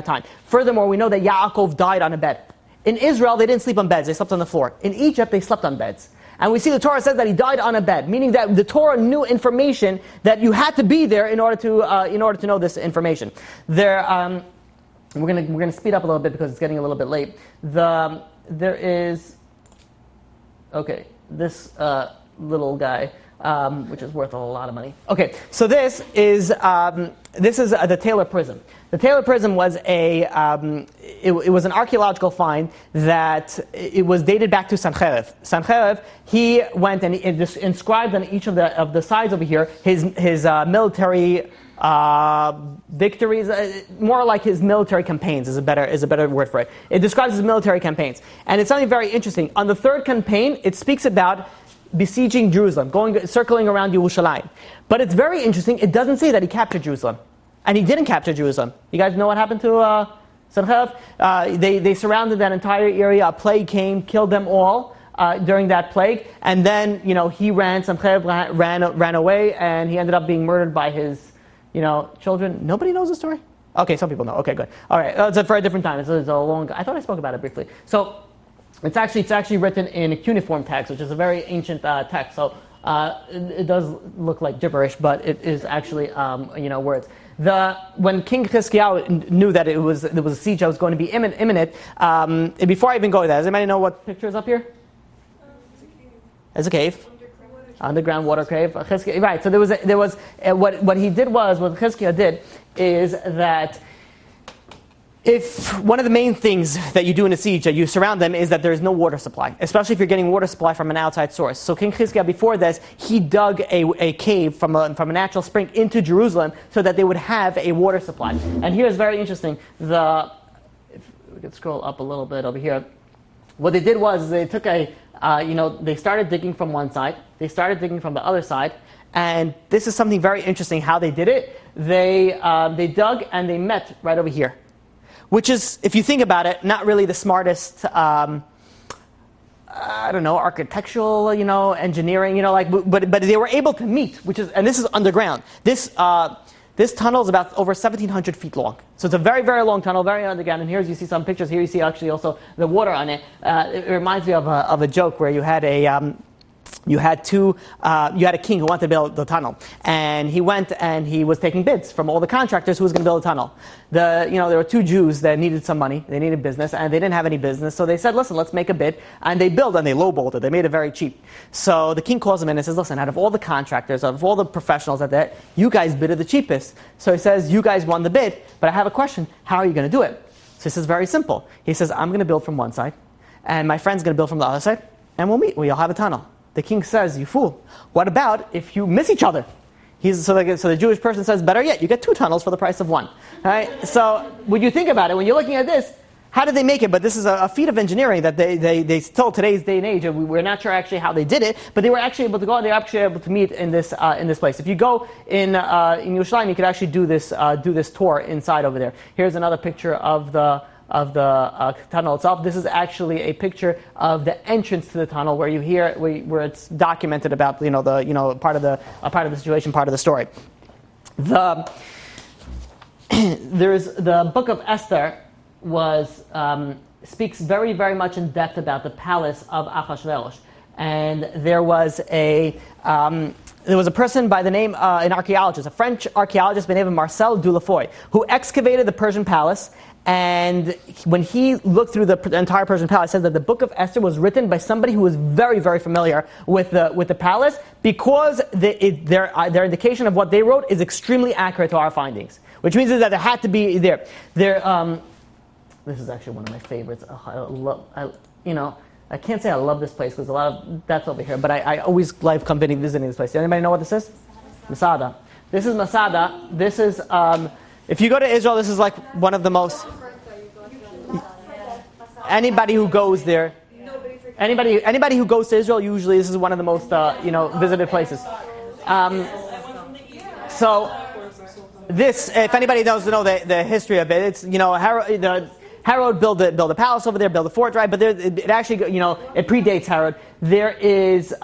S2: time. Furthermore, we know that Yaakov died on a bed. In Israel, they didn't sleep on beds; they slept on the floor. In Egypt, they slept on beds. And we see the Torah says that he died on a bed, meaning that the Torah knew information that you had to be there in order to know this information. We're gonna speed up a little bit because it's getting a little bit late. This little guy, which is worth a lot of money. Okay, so this is the Taylor Prism. The Taylor Prism was it was an archaeological find that it was dated back to Sancheiriv. Sancheiriv, he went and inscribed on each of the sides over here his military victories, more like his military campaigns is a better word for it. It describes his military campaigns, and it's something very interesting. On the third campaign, it speaks about besieging Jerusalem, circling around Yerushalayim. But it's very interesting. It doesn't say that he captured Jerusalem, and he didn't capture Jerusalem. You guys know what happened to Sancheiriv? They surrounded that entire area. A plague came, killed them all. During that plague, and then Sancheiriv ran away, and he ended up being murdered by his children. Nobody knows the story? Okay, some people know. Okay, good. All right, it's for a different time. It's a long. I thought I spoke about it briefly. So, it's actually written in a cuneiform text, which is a very ancient text. So, It does look like gibberish, but it is actually words. When King Chizkiyahu knew that there was a siege that was going to be imminent, before I even go to that, does anybody know what picture is up here? It's a cave. Underground water cave. Right. So there was what he did was, what Chizkiyahu did is that if one of the main things that you do in a siege, that you surround them, is that there is no water supply, especially if you're getting water supply from an outside source. So King Chizkiyahu, before this, he dug a cave from a natural spring into Jerusalem so that they would have a water supply. And here's very interesting. If we could scroll up a little bit over here, what they did was they took they started digging from one side, they started digging from the other side, and this is something very interesting how they did it. They dug and they met right over here. Which is, if you think about it, not really the smartest, architectural, engineering, but they were able to meet, and this is underground. This tunnel is about over 1,700 feet long. So it's a very, very long tunnel, very underground. And here you see some pictures. Here you see actually also the water on it. It reminds me of a joke where you had you had a king who wanted to build the tunnel, and he went and he was taking bids from all the contractors who was going to build the tunnel. There were two Jews that needed some money, they needed business, and they didn't have any business, so they said, listen, let's make a bid, and they built and they lowballed it, they made it very cheap. So the king calls them in and says, listen, out of all the contractors, out of all the professionals out there, you guys bidded the cheapest. So he says, you guys won the bid, but I have a question, how are you going to do it? So he says, very simple. He says, I'm going to build from one side, and my friend's going to build from the other side, and we'll meet, we'll have a tunnel. The king says, you fool, what about if you miss each other? So the Jewish person says, better yet, you get two tunnels for the price of one. Right? So when you think about it, when you're looking at this, how did they make it? But this is a feat of engineering that they still, today's day and age, we're not sure actually how they did it, but they were actually able to go and they were actually able to meet in this place. If you go in Yerushalayim, you could actually do this tour inside over there. Here's another picture of the tunnel itself. This is actually a picture of the entrance to the tunnel, where where it's documented about part of the situation, part of the story. There's the book of Esther speaks very, very much in depth about the palace of Achashverosh, and there was a person by the name, an archaeologist, a French archaeologist by the name of Marcel Dulafoy, who excavated the Persian palace. And when he looked through the entire Persian palace, says that the book of Esther was written by somebody who was very, very familiar with the palace, because their indication of what they wrote is extremely accurate to our findings. Which means that there had to be there. This is actually one of my favorites. I can't say I love this place because a lot of that's over here, but I always like visiting this place. Does anybody know what this is? Masada. This is Masada. This is. If you go to Israel, this is like one of the most. Anybody who goes there, anybody who goes to Israel, usually this is one of the most visited places. So this, if anybody knows the history of it, it's Herod built a palace over there, built a fort, right? But it actually it predates Herod. There is.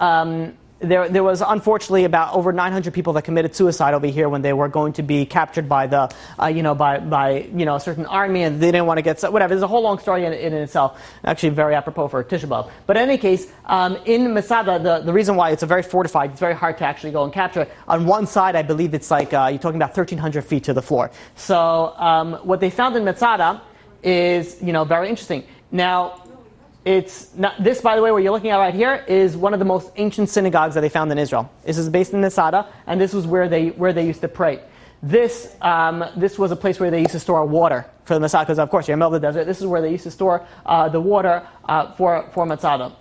S2: There was unfortunately about over 900 people that committed suicide over here when they were going to be captured by the a certain army, and they didn't want to get whatever. There's a whole long story in itself, actually very apropos for Tisha B'Av. But in any case, in Masada, the reason why it's a very fortified, it's very hard to actually go and capture. On one side, I believe it's like you're talking about 1,300 feet to the floor. So what they found in Masada is very interesting. Now. It's not, this, by the way, what you're looking at right here is one of the most ancient synagogues that they found in Israel. This is based in Masada, and this was where they used to pray. This was a place where they used to store water for the Masada, because of course you're in the middle of the desert. This is where they used to store the water for Masada.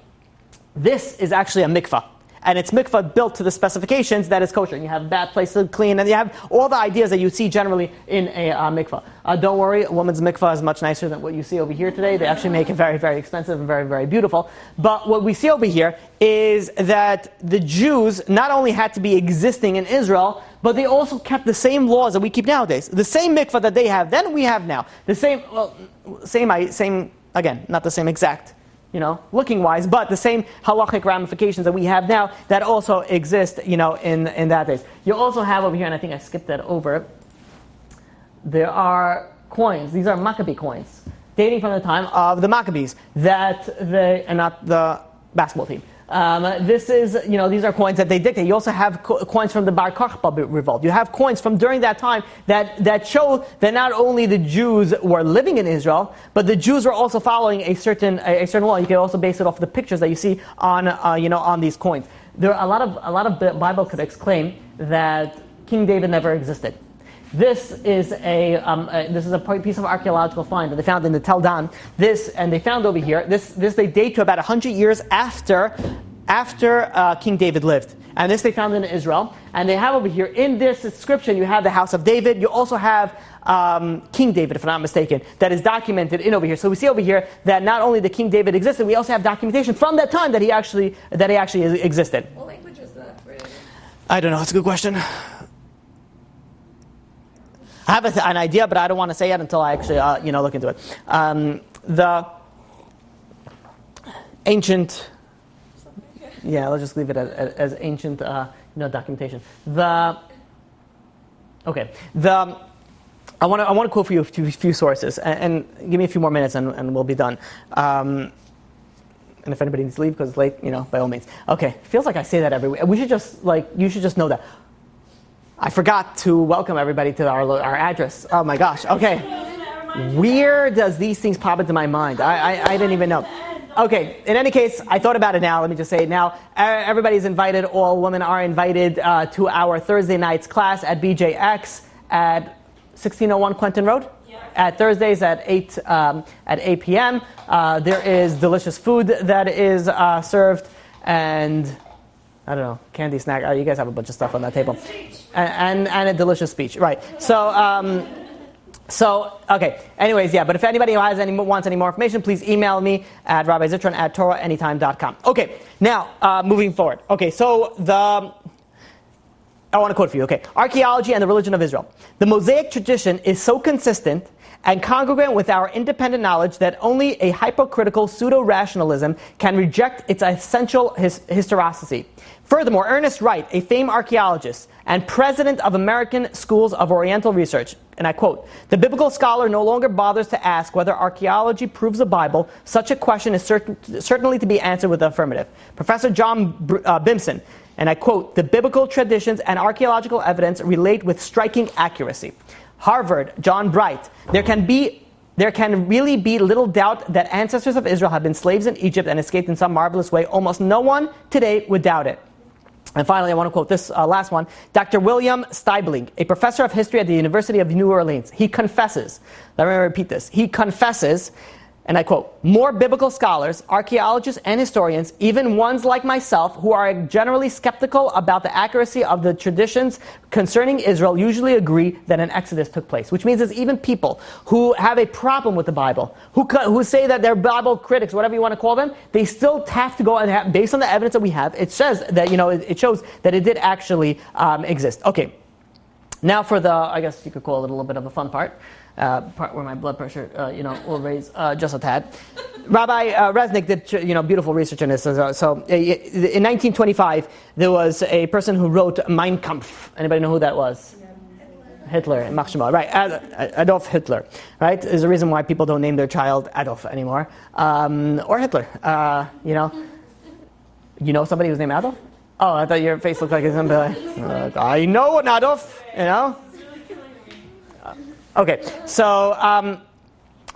S2: This is actually a mikvah. And it's mikvah built to the specifications that is kosher. And you have a bad place to clean, and you have all the ideas that you see generally in a mikvah. Don't worry, a woman's mikvah is much nicer than what you see over here today. They actually make it very, very expensive and very, very beautiful. But what we see over here is that the Jews not only had to be existing in Israel, but they also kept the same laws that we keep nowadays. The same mikvah that they have then, we have now. The same, again, not the same exact, looking wise, but the same halachic ramifications that we have now that also exist, in that days. You also have over here, and I think I skipped that over, there are coins. These are Maccabee coins, dating from the time of the Maccabees, and not the basketball team. This is, these are coins that they dictate. You also have coins from the Bar Kokhba revolt. You have coins from during that time that show that not only the Jews were living in Israel, but the Jews were also following a certain law. You can also base it off the pictures that you see on these coins. There are a lot of Bible critics claim that King David never existed. This is a piece of archaeological find that they found in the Tel Dan. And they found over here. This they date to about 100 years after King David lived. And this they found in Israel. And they have over here in this inscription, you have the house of David. You also have King David, if I'm not mistaken, that is documented in over here. So we see over here that not only the King David existed, we also have documentation from that time that he actually existed.
S3: What language is that?
S2: I don't know. It's a good question. I have an idea, but I don't want to say it until I actually, look into it. The ancient, let's just leave it as ancient, documentation. I want to quote for you a few sources, and give me a few more minutes, and we'll be done. And if anybody needs to leave because it's late, by all means. Okay, feels like I say that every week. You should just know that. I forgot to welcome everybody to our address. Oh my gosh. Okay. Where does these things pop into my mind? I didn't even know. Okay. In any case, I thought about it now. Let me just say it now. Everybody's invited. All women are invited to our Thursday night's class at BJX at 1601 Quentin Road. At Thursdays at 8 p.m. There is delicious food that is served, and I don't know, candy snack. You guys have a bunch of stuff on that table. And a delicious speech. Right. So okay. Anyways, but if anybody wants any more information, please email me at rabbizitron@torahanytime.com. Okay. Now, moving forward. Okay, so I want to quote for you. Okay. Archaeology and the religion of Israel. The Mosaic tradition is so consistent and congruent with our independent knowledge that only a hypocritical pseudo-rationalism can reject its essential historicity. Furthermore, Ernest Wright, a famed archaeologist and president of American Schools of Oriental Research, and I quote, "The biblical scholar no longer bothers to ask whether archaeology proves the Bible. Such a question is certainly to be answered with the affirmative." Professor John Bimson, and I quote, "The biblical traditions and archaeological evidence relate with striking accuracy." Harvard, John Bright, there can really be little doubt that ancestors of Israel have been slaves in Egypt and escaped in some marvelous way. Almost no one today would doubt it. And finally, I want to quote this last one. Dr. William Steibling, a professor of history at the University of New Orleans, he confesses, let me repeat this, he confesses, and I quote, "More biblical scholars, archaeologists, and historians, even ones like myself, who are generally skeptical about the accuracy of the traditions concerning Israel, usually agree that an exodus took place." Which means there's even people who have a problem with the Bible, who say that they're Bible critics, whatever you want to call them, they still have to go and based on the evidence that we have, it says that, it shows that it did actually exist. Okay. Now for I guess you could call it a little bit of a fun part where my blood pressure, will raise just a tad. Rabbi Resnick did, beautiful research on this. So in 1925, there was a person who wrote Mein Kampf. Anybody know who that was? Hitler, right? Adolf Hitler, right? There's a reason why people don't name their child Adolf anymore, or Hitler. You know somebody who's named Adolf? Oh, I thought your face looked like it's somebody. I know an Adolf, Okay, so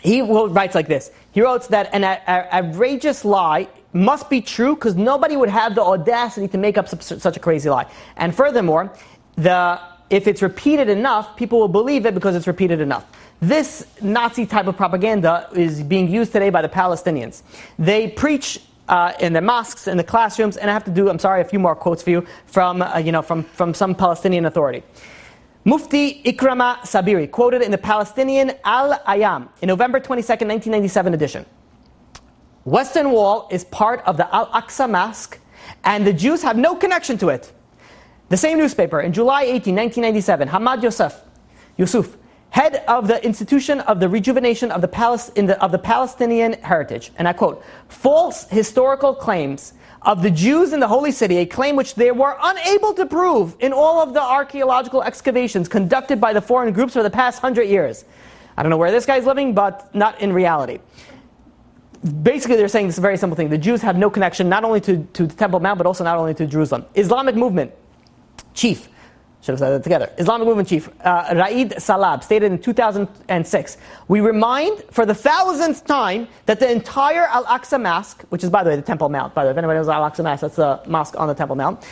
S2: he writes like this. He writes that an outrageous lie must be true because nobody would have the audacity to make up such a crazy lie. And furthermore, if it's repeated enough, people will believe it because it's repeated enough. This Nazi type of propaganda is being used today by the Palestinians. They preach in the mosques, in the classrooms, and I have to do, a few more quotes for you from some Palestinian authority. Mufti Ikrama Sabiri, quoted in the Palestinian Al-Ayam in November 22nd, 1997 edition. Western Wall is part of the Al-Aqsa Mosque, and the Jews have no connection to it. The same newspaper, in July 18, 1997, Hamad Yusuf, head of the Institution of the Rejuvenation of the Palestinian Heritage, and I quote, "False historical claims of the Jews in the Holy City, a claim which they were unable to prove in all of the archaeological excavations conducted by the foreign groups for the past 100 years. I don't know where this guy's living, but not in reality. basically they're saying this very simple thing. The Jews have no connection not only to the Temple Mount, but also not only to Jerusalem. Islamic movement chief, should have said that together. Islamic movement chief, Raid Salab, stated in 2006, we remind for the 1,000th time that the entire Al-Aqsa Mosque, which is, by the way, the Temple Mount, by the way, if anybody knows Al-Aqsa Mosque, that's the mosque on the Temple Mount,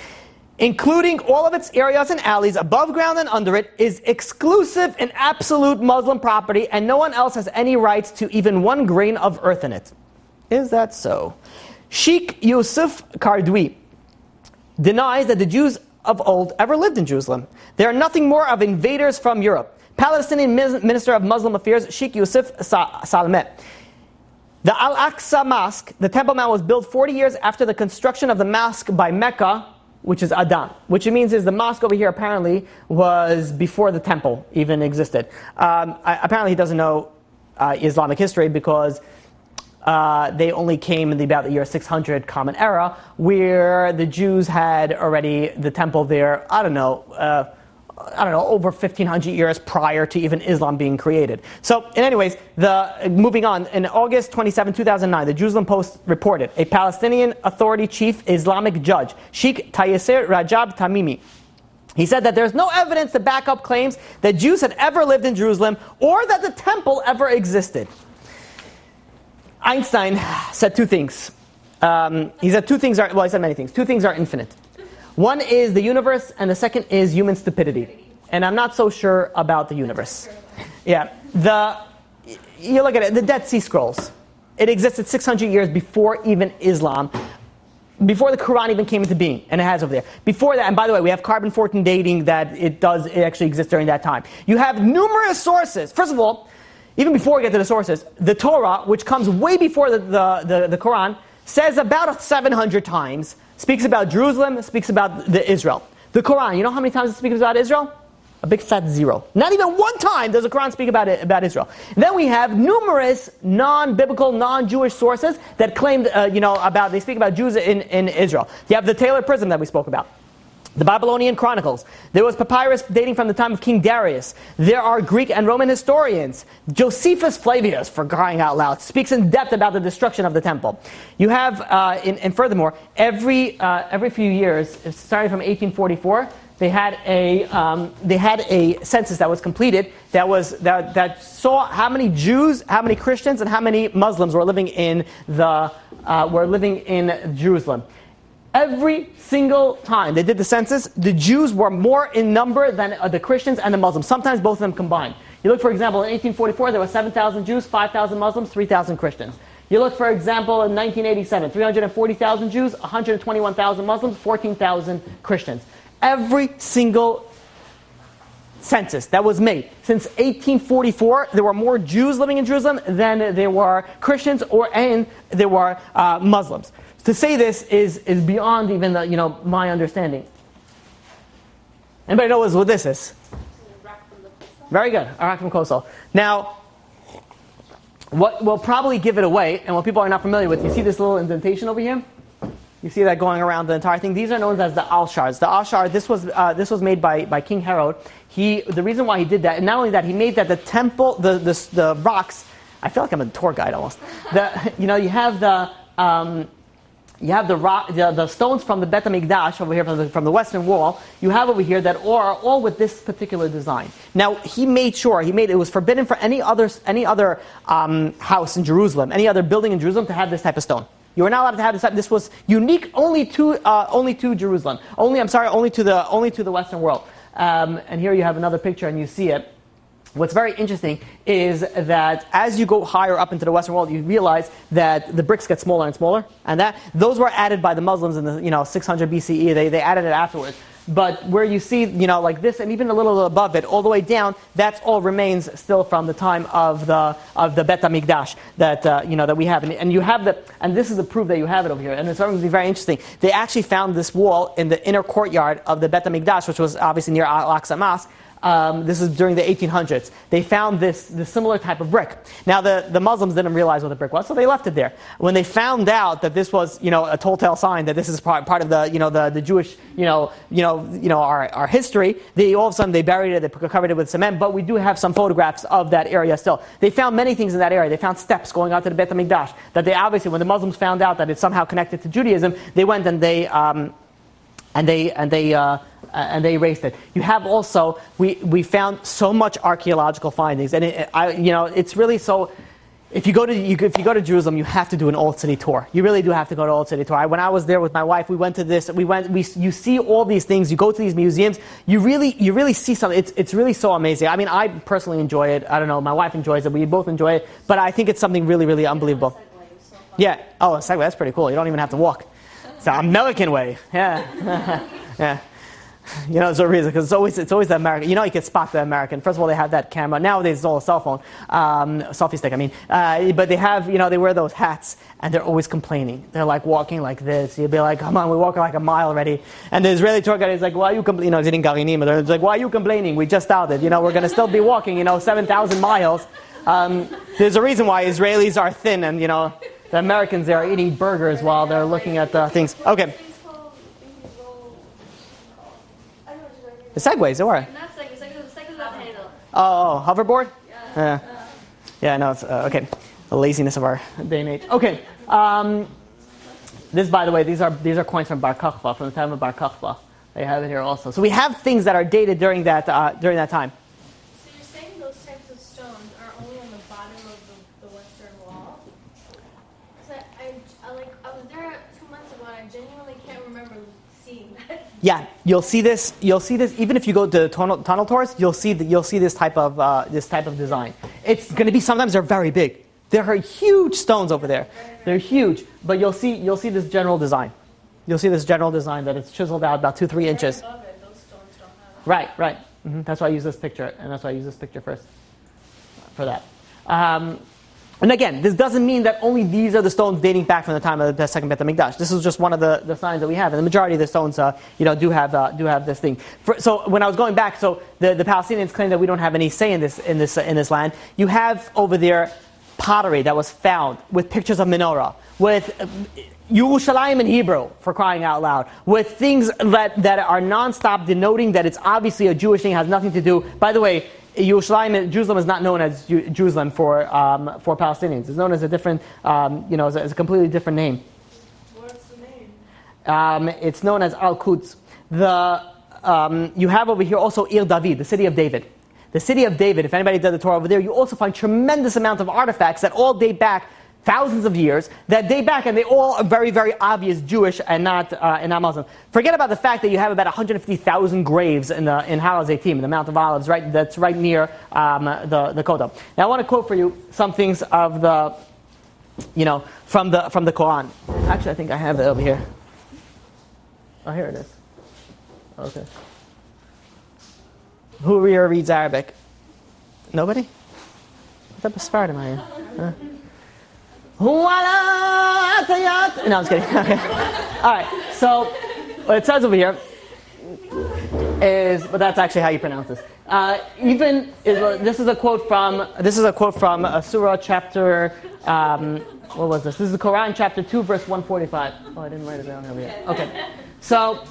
S2: including all of its areas and alleys, above ground and under it, is exclusive and absolute Muslim property, and no one else has any rights to even 1 grain of earth in it. Is that so? Sheikh Yusuf Kardwi denies that the Jews of old ever lived in Jerusalem. They are nothing more of invaders from Europe. Palestinian Minister of Muslim Affairs, Sheikh Yusuf Salmeh. The Al-Aqsa Mosque, the Temple Mount, was built 40 years after the construction of the mosque by Mecca, which is Adam. Which it means is the mosque over here apparently was before the temple even existed. Apparently he doesn't know Islamic history because they only came in about the year 600 Common Era, where the Jews had already the temple there, over 1,500 years prior to even Islam being created. So, anyways, moving on, in August 27, 2009, the Jerusalem Post reported a Palestinian Authority chief Islamic judge, Sheikh Tayyasir Rajab Tamimi. He said that there's no evidence to back up claims that Jews had ever lived in Jerusalem or that the temple ever existed. Einstein said 2 things. He said many things. 2 things are infinite. One is the universe, and the second is human stupidity. And I'm not so sure about the universe. Yeah, you look at it, the Dead Sea Scrolls. It existed 600 years before even Islam, before the Quran even came into being, and it has over there. Before that, and by the way, we have carbon-14 dating that it actually exists during that time. You have numerous sources. First of all, even before we get to the sources, the Torah, which comes way before the Quran, says about 700 times, speaks about Jerusalem, speaks about the Israel. The Quran, you know how many times it speaks about Israel? A big fat 0. Not even 1 time does the Quran speak about Israel. And then we have numerous non-biblical, non-Jewish sources that claim, they speak about Jews in Israel. You have the Taylor Prism that we spoke about. The Babylonian Chronicles. There was papyrus dating from the time of King Darius. There are Greek and Roman historians. Josephus Flavius, for crying out loud, speaks in depth about the destruction of the temple. You have, and furthermore, every few years, starting from 1844, they had a census that was completed that saw how many Jews, how many Christians, and how many Muslims were living in Jerusalem. Every single time they did the census, the Jews were more in number than the Christians and the Muslims, sometimes both of them combined. You look, for example, in 1844, there were 7,000 Jews, 5,000 Muslims, 3,000 Christians. You look, for example, in 1987, 340,000 Jews, 121,000 Muslims, 14,000 Christians. Every single census that was made since 1844, there were more Jews living in Jerusalem than there were Christians and there were Muslims. To say this is beyond even my understanding. Anybody know what this is? Very good. Iraq from Kosal. Now, what will probably give it away, and what people are not familiar with, you see this little indentation over here? You see that going around the entire thing? These are known as the al-shars. The al-shar, this was made by King Herod. The reason why he did that, and not only that, he made that the temple, the rocks. I feel like I'm a tour guide almost. You have the stones from the Bet HaMikdash over here from the western wall. You have over here that are all with this particular design. Now he made it was forbidden for any other house in Jerusalem, any other building in Jerusalem to have this type of stone. You were not allowed to have this. This was unique only to Jerusalem. Only to the Western world. And here you have another picture, and you see it. What's very interesting is that as you go higher up into the Western world, you realize that the bricks get smaller and smaller, and those were added by the Muslims in the 600 BCE. They added it afterwards. But where you see like this, and even a little above it, all the way down, that all remains still from the time of the Bet HaMikdash that we have, and you have and this is the proof that you have it over here, and it's going to be very interesting. They actually found this wall in the inner courtyard of the Bet HaMikdash, which was obviously near Al-Aqsa Mosque. This is during the 1800s. They found this similar type of brick. Now the Muslims didn't realize what the brick was, so they left it there. When they found out that this was, a telltale sign that this is part of the Jewish, our history, all of a sudden they buried it, they covered it with cement. But we do have some photographs of that area still. They found many things in that area. They found steps going out to the Beit HaMikdash that they obviously, when the Muslims found out that it's somehow connected to Judaism, they went and they erased it. You have also, we found so much archaeological findings, and it's really so. If you go to Jerusalem, you have to do an Old City tour. You really do have to go to Old City tour. When I was there with my wife, we went to this. You see all these things. You go to these museums. You really see something. It's really so amazing. I mean, I personally enjoy it. I don't know. My wife enjoys it. We both enjoy it. But I think it's something really, really unbelievable. Yeah. Oh, a Segway. That's pretty cool. You don't even have to walk. It's an American way. Yeah. Yeah. There's a reason, because it's always the American. You can spot the American. First of all, they have that camera. Nowadays, it's all a cell phone, selfie stick. I mean, but they have, they wear those hats, and they're always complaining. They're like walking like this. You'll be like, come on, we're walking like a mile already. And the Israeli tour guide is like, why are you complaining? He's in Garinim, but it's like, why are you complaining? We just started. We're going to still be walking, 7,000 miles. There's a reason why Israelis are thin, and the Americans there are eating burgers while they're looking at things. Okay. The Segways, they were.
S5: Not Segways, Segways are potato.
S2: Oh, hoverboard? Yeah. Yeah, no, it's, okay. The laziness of our day and age. Okay. This, by the way, these are coins from Bar Kokhba, from the time of Bar Kokhba. They have it here also. So we have things that are dated during that time.
S3: So you're saying those types of stones are only on the bottom of the western wall? Because I was there 2 months ago, and I genuinely can't remember seeing that.
S2: Yeah, you'll see this. Even if you go to tunnel tours, you'll see this type of design. It's going to be, sometimes they're very big. There are huge stones over there. They're huge, but you'll see this general design. You'll see this general design that it's chiseled out about 2-3 inches.
S3: Above it, those stones don't have it.
S2: Right. Mm-hmm. That's why I use this picture, and that's why I use this picture first for that. And again, this doesn't mean that only these are the stones dating back from the time of the second Beit HaMikdash. This is just one of the signs that we have, and the majority of the stones, do have this thing. So when I was going back, so the Palestinians claim that we don't have any say in this land. You have over there pottery that was found with pictures of menorah, with Yerushalayim in Hebrew, for crying out loud, with things that are non-stop denoting that it's obviously a Jewish thing, has nothing to do. By the way, Jerusalem is not known as Jerusalem for Palestinians. It's known as a different, as a completely different name.
S3: What's the name?
S2: It's known as Al-Quds. You have over here also Ir David, the city of David. The city of David, if anybody did the Torah over there, you also find tremendous amount of artifacts that all date back thousands of years, that date back, and they all are very, very obvious Jewish and not Muslim. Forget about the fact that you have about 150,000 graves in Har HaZeitim, in the Mount of Olives, right? That's right near the Kotel. Now I want to quote for you some things of the, from the Quran. Actually, I think I have it over here. Oh, here it is. Okay. Who here reads Arabic? Nobody? What type of Sfarad am I in? No, I'm just kidding. Okay. All right. So what it says over here is, but that's actually how you pronounce this. This is a quote from Surah chapter. What was this? This is the Quran chapter 2, verse 145. Oh, I didn't write it down over here. Okay. So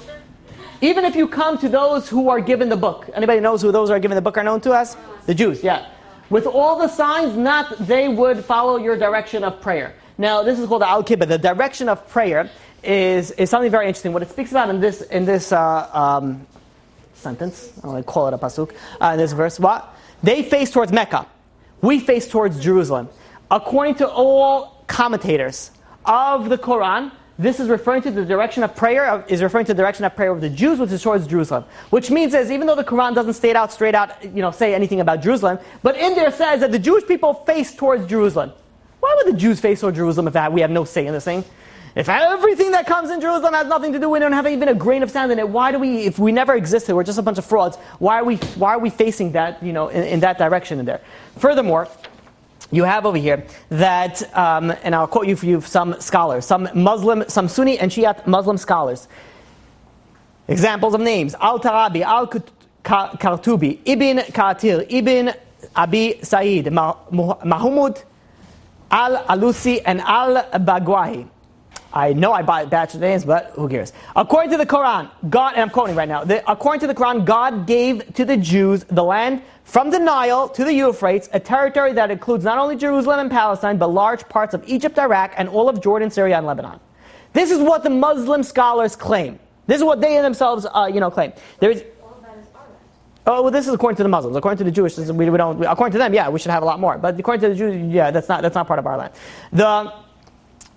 S2: even if you come to those who are given the book, anybody knows who those who are given the book are known to us? The Jews. Yeah. With all the signs, not they would follow your direction of prayer. Now, this is called the Al-Kibbah. The direction of prayer is something very interesting. What it speaks about in this sentence, I don't want to call it a pasuk, in this verse, what? They face towards Mecca. We face towards Jerusalem. According to all commentators of the Quran, this is referring to the direction of prayer, of the Jews, which is towards Jerusalem. Which means is, even though the Quran doesn't straight out, say anything about Jerusalem, but in there says that the Jewish people face towards Jerusalem. Why would the Jews face towards Jerusalem if we have no say in this thing? If everything that comes in Jerusalem has nothing to do, we don't have even a grain of sand in it, why do we, if we never existed, we're just a bunch of frauds, why are we facing that, in that direction in there? Furthermore, you have over here that, and I'll quote you for some scholars, some Sunni and Shiite Muslim scholars. Examples of names: Al-Tarabi, Kartubi, Ibn Katir, Ibn Abi Said, Mahmud Al-Alusi, and Al-Bagwahi. I know I botched names, but who cares? According to the Quran, God, and I'm quoting right now, according to the Quran, God gave to the Jews the land from the Nile to the Euphrates, a territory that includes not only Jerusalem and Palestine, but large parts of Egypt, Iraq, and all of Jordan, Syria, and Lebanon. This is what the Muslim scholars claim. This is what they themselves, claim. There's, oh, well, this is according to the Muslims. According to the Jewish, we don't. According to them, yeah, we should have a lot more. But according to the Jews, yeah, that's not part of our land.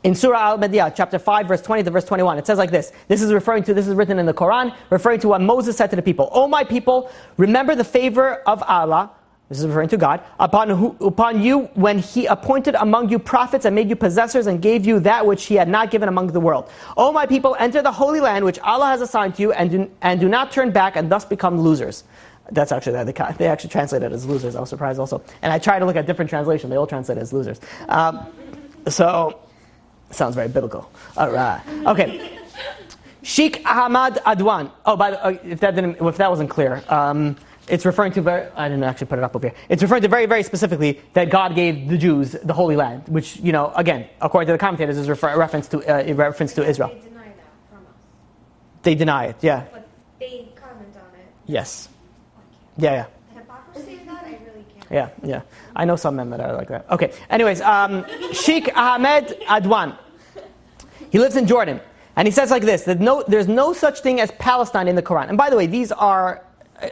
S2: In Surah Al-Baqarah, chapter 5, verse 20 to verse 21, it says like this. This is written in the Quran, referring to what Moses said to the people. "O my people, remember the favor of Allah," this is referring to God, upon you when He appointed among you prophets and made you possessors and gave you that which He had not given among the world. "O my people, enter the Holy Land which Allah has assigned to you and do not turn back and thus become losers." That's actually, they actually translate it as losers. I was surprised also. And I tried to look at different translations. They all translate it as losers. Sounds very biblical. All right. Okay. Sheikh Ahmad Adwan. Oh, if that wasn't clear, it's referring to I didn't actually put it up over here. It's referring to very, very specifically that God gave the Jews the Holy Land, which, again, according to the commentators, is a reference to Israel.
S3: They deny that from us.
S2: They deny it. Yeah.
S3: But they comment on it.
S2: Yes. Yeah.
S3: The hypocrisy in that, I really can't.
S2: Yeah. I know some men that are like that. Okay. Anyways, Sheikh Ahmed Adwan. He lives in Jordan. And he says like this, that there's no such thing as Palestine in the Quran. And by the way, these are,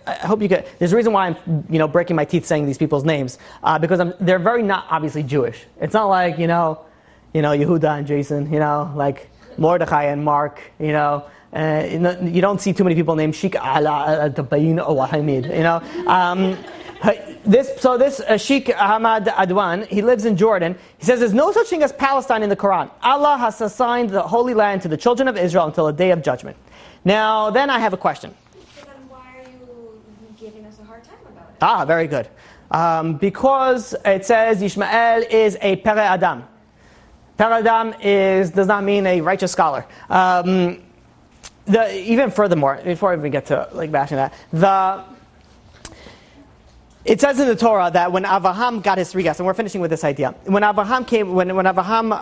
S2: I hope you get, there's a reason why I'm breaking my teeth saying these people's names. Because they're very not obviously Jewish. It's not like, Yehuda and Jason, like Mordechai and Mark, you don't see too many people named Sheikh Ala al-Tabayin or Hamid, This Sheikh Ahmad Adwan, he lives in Jordan. He says there's no such thing as Palestine in the Quran. Allah has assigned the Holy Land to the children of Israel until the day of judgment. Now, then I have a question.
S3: So then why are you giving us a hard time about it?
S2: Very good. Because it says Ishmael is a Pere Adam. Pere Adam does not mean a righteous scholar. Even furthermore, before I even get to bashing that, it says in the Torah that when Avraham got his 3 guests, and we're finishing with this idea, when Avraham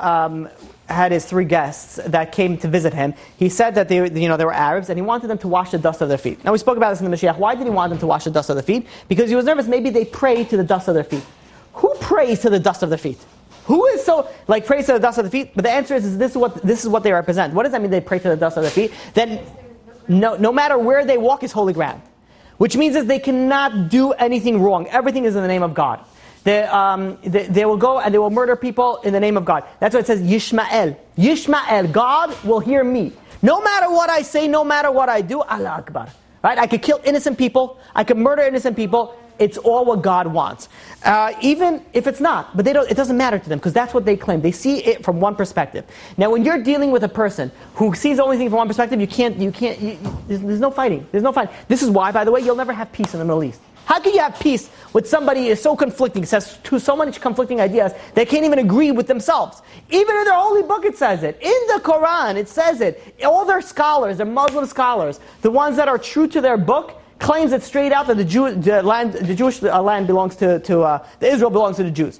S2: had his 3 guests that came to visit him, he said that they were Arabs, and he wanted them to wash the dust of their feet. Now we spoke about this in the Mashiach. Why did he want them to wash the dust of their feet? Because he was nervous. Maybe they pray to the dust of their feet. Who prays to the dust of their feet? Who is so prays to the dust of the feet? But the answer is this is what they represent. What does that mean? They pray to the dust of their feet. Then no matter where they walk is holy ground. Which means that they cannot do anything wrong. Everything is in the name of God. They will go and they will murder people in the name of God. That's why it says Yishmael. Yishmael, God will hear me. No matter what I say, no matter what I do, Allah Akbar. Right? I could kill innocent people. I could murder innocent people. It's all what God wants. Even if it's not. But it doesn't matter to them because that's what they claim. They see it from one perspective. Now when you're dealing with a person who sees the only thing from one perspective, there's no fighting. There's no fighting. This is why, by the way, you'll never have peace in the Middle East. How can you have peace with somebody who is so conflicting, says so many conflicting ideas, they can't even agree with themselves? Even in their holy book it says it. In the Quran it says it. All their scholars, their Muslim scholars, the ones that are true to their book, claims it straight out that the Jewish land belongs the Israel belongs to the Jews.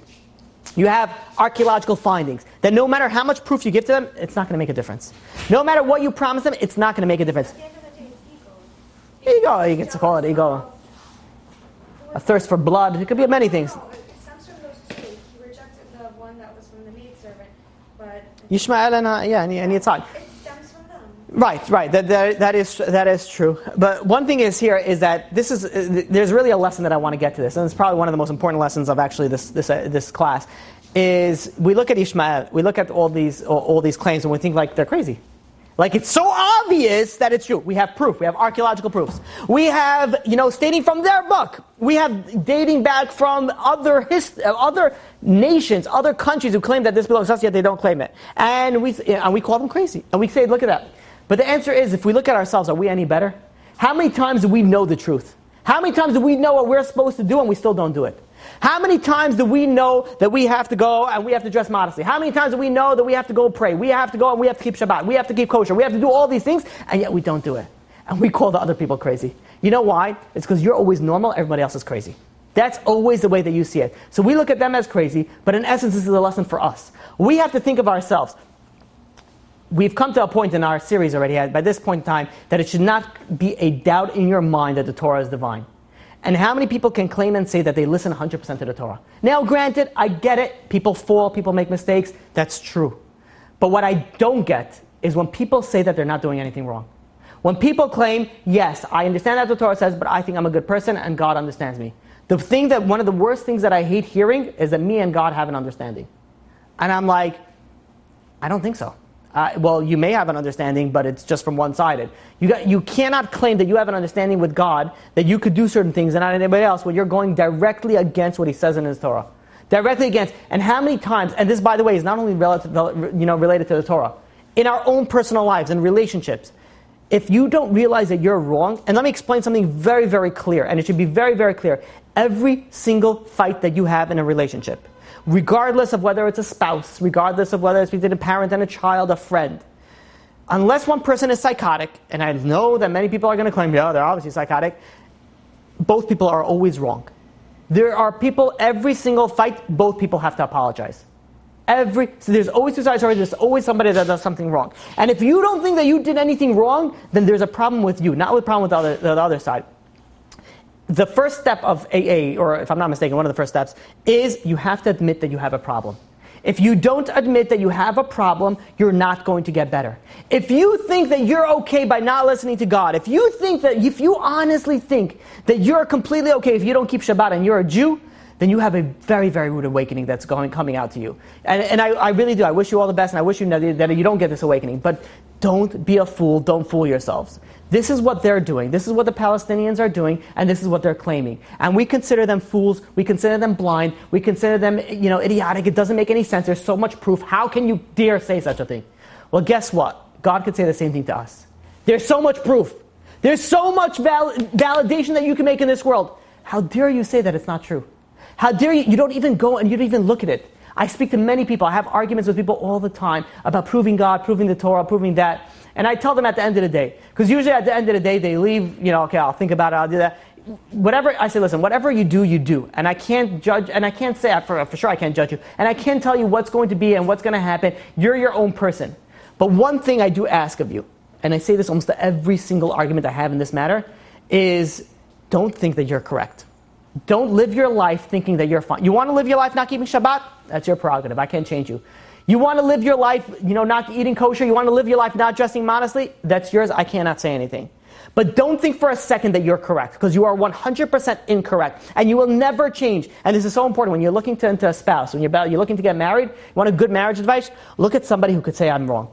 S2: You have archaeological findings that no matter how much proof you give to them, it's not going to make a difference. No matter what you promise them, it's not going to make a difference.
S3: At the end of the day, it's ego.
S2: Ego, you get to call it ego. A thirst for blood. It could be many things.
S3: No, it stems from those 2. He rejected the one that was from the maidservant, but
S2: Yishmael and Yitzhak.
S3: it stems from them.
S2: Right. That is true. But one thing is that there's really a lesson that I want to get to this, and it's probably one of the most important lessons of actually this class. Is we look at Ishmael, we look at all these claims, and we think they're crazy. It's so obvious that it's true. We have proof. We have archaeological proofs. We have, stating from their book. We have dating back from other nations, other countries who claim that this belongs to us, yet they don't claim it. And we call them crazy. And we say, look at that. But the answer is, if we look at ourselves, are we any better? How many times do we know the truth? How many times do we know what we're supposed to do and we still don't do it? How many times do we know that we have to go and we have to dress modestly? How many times do we know that we have to go pray? We have to go and we have to keep Shabbat. We have to keep kosher. We have to do all these things, and yet we don't do it. And we call the other people crazy. You know why? It's because you're always normal, everybody else is crazy. That's always the way that you see it. So we look at them as crazy, but in essence, this is a lesson for us. We have to think of ourselves. We've come to a point in our series already, by this point in time, that it should not be a doubt in your mind that the Torah is divine. And how many people can claim and say that they listen 100% to the Torah? Now, granted, I get it. People fall, people make mistakes. That's true. But what I don't get is when people say that they're not doing anything wrong. When people claim, yes, I understand that the Torah says, but I think I'm a good person and God understands me. One of the worst things that I hate hearing is that me and God have an understanding. And I'm like, I don't think so. Well, you may have an understanding, but it's just from one-sided. You cannot claim that you have an understanding with God, that you could do certain things and not anybody else, when you're going directly against what He says in His Torah. Directly against. And how many times, and this, by the way, is not only related to the Torah, in our own personal lives and relationships, if you don't realize that you're wrong, and let me explain something very, very clear, and it should be very, very clear. Every single fight that you have in a relationship, regardless of whether it's a spouse, regardless of whether it's between a parent and a child, a friend, unless one person is psychotic, and I know that many people are going to claim, yeah, they're obviously psychotic, both people are always wrong. There are people, every single fight, both people have to apologize. So there's always two sides, or there's always somebody that does something wrong. And if you don't think that you did anything wrong, then there's a problem with you, not a problem with the other side. The first step of AA, or if I'm not mistaken, one of the first steps, is you have to admit that you have a problem. If you don't admit that you have a problem, you're not going to get better. If you think that you're okay by not listening to God, if you honestly think that you're completely okay if you don't keep Shabbat and you're a Jew, then you have a very, very rude awakening that's coming out to you. And I really do. I wish you all the best, and I wish you that you don't get this awakening. But don't be a fool. Don't fool yourselves. This is what they're doing. This is what the Palestinians are doing, and this is what they're claiming. And we consider them fools. We consider them blind. We consider them, idiotic. It doesn't make any sense. There's so much proof. How can you dare say such a thing? Well, guess what? God could say the same thing to us. There's so much proof. There's so much validation that you can make in this world. How dare you say that it's not true? How dare you? You don't even go and you don't even look at it. I speak to many people. I have arguments with people all the time about proving God, proving the Torah, proving that. And I tell them at the end of the day, because usually at the end of the day they leave, okay, I'll think about it, I'll do that. Whatever, I say, listen, whatever you do, you do. And I can't judge, and I can't say, for sure I can't judge you. And I can't tell you what's going to be and what's going to happen. You're your own person. But one thing I do ask of you, and I say this almost to every single argument I have in this matter, is don't think that you're correct. Don't live your life thinking that you're fine. You want to live your life not keeping Shabbat? That's your prerogative. I can't change you. You want to live your life, not eating kosher? You want to live your life not dressing modestly? That's yours. I cannot say anything. But don't think for a second that you're correct, because you are 100% incorrect, and you will never change. And this is so important when you're looking into a spouse, when you're looking to get married, you want a good marriage advice, look at somebody who could say, I'm wrong.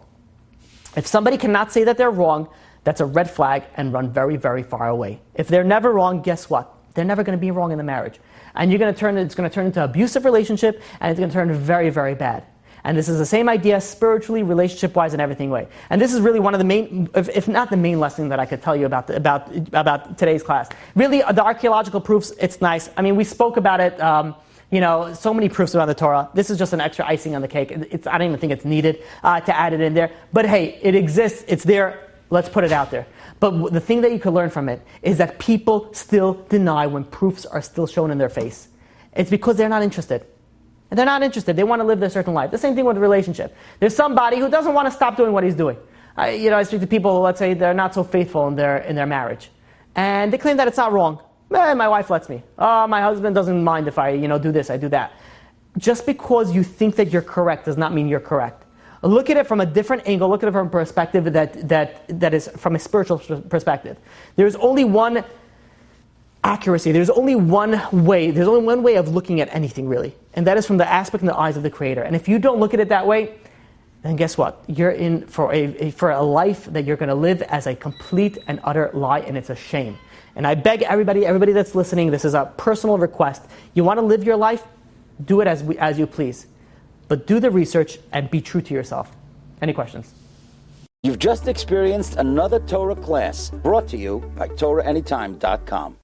S2: If somebody cannot say that they're wrong, that's a red flag, and run very, very far away. If they're never wrong, guess what? They're never going to be wrong in the marriage. And it's going to turn into an abusive relationship, and it's going to turn very, very bad. And this is the same idea spiritually, relationship-wise, and everything way. And this is really one of the main, if not the main lesson that I could tell you about today's class. Really, the archaeological proofs, it's nice. I mean, we spoke about it, so many proofs about the Torah. This is just an extra icing on the cake. I don't even think it's needed to add it in there. But hey, it exists. It's there. Let's put it out there. But the thing that you could learn from it is that people still deny when proofs are still shown in their face. It's because they're not interested. And they're not interested. They want to live their certain life. The same thing with a relationship. There's somebody who doesn't want to stop doing what he's doing. I speak to people, let's say, they're not so faithful in their marriage. And they claim that it's not wrong. My wife lets me. Oh, my husband doesn't mind if I do this, I do that. Just because you think that you're correct does not mean you're correct. Look at it from a different angle. Look at it from a perspective that is from a spiritual perspective. There's only one accuracy. There's only one way. There's only one way of looking at anything, really. And that is from the aspect and the eyes of the Creator. And if you don't look at it that way, then guess what? You're in for a life that you're going to live as a complete and utter lie, and it's a shame. And I beg everybody that's listening, this is a personal request. You want to live your life? Do it as you please. But do the research and be true to yourself. Any questions?
S1: You've just experienced another Torah class brought to you by TorahAnytime.com.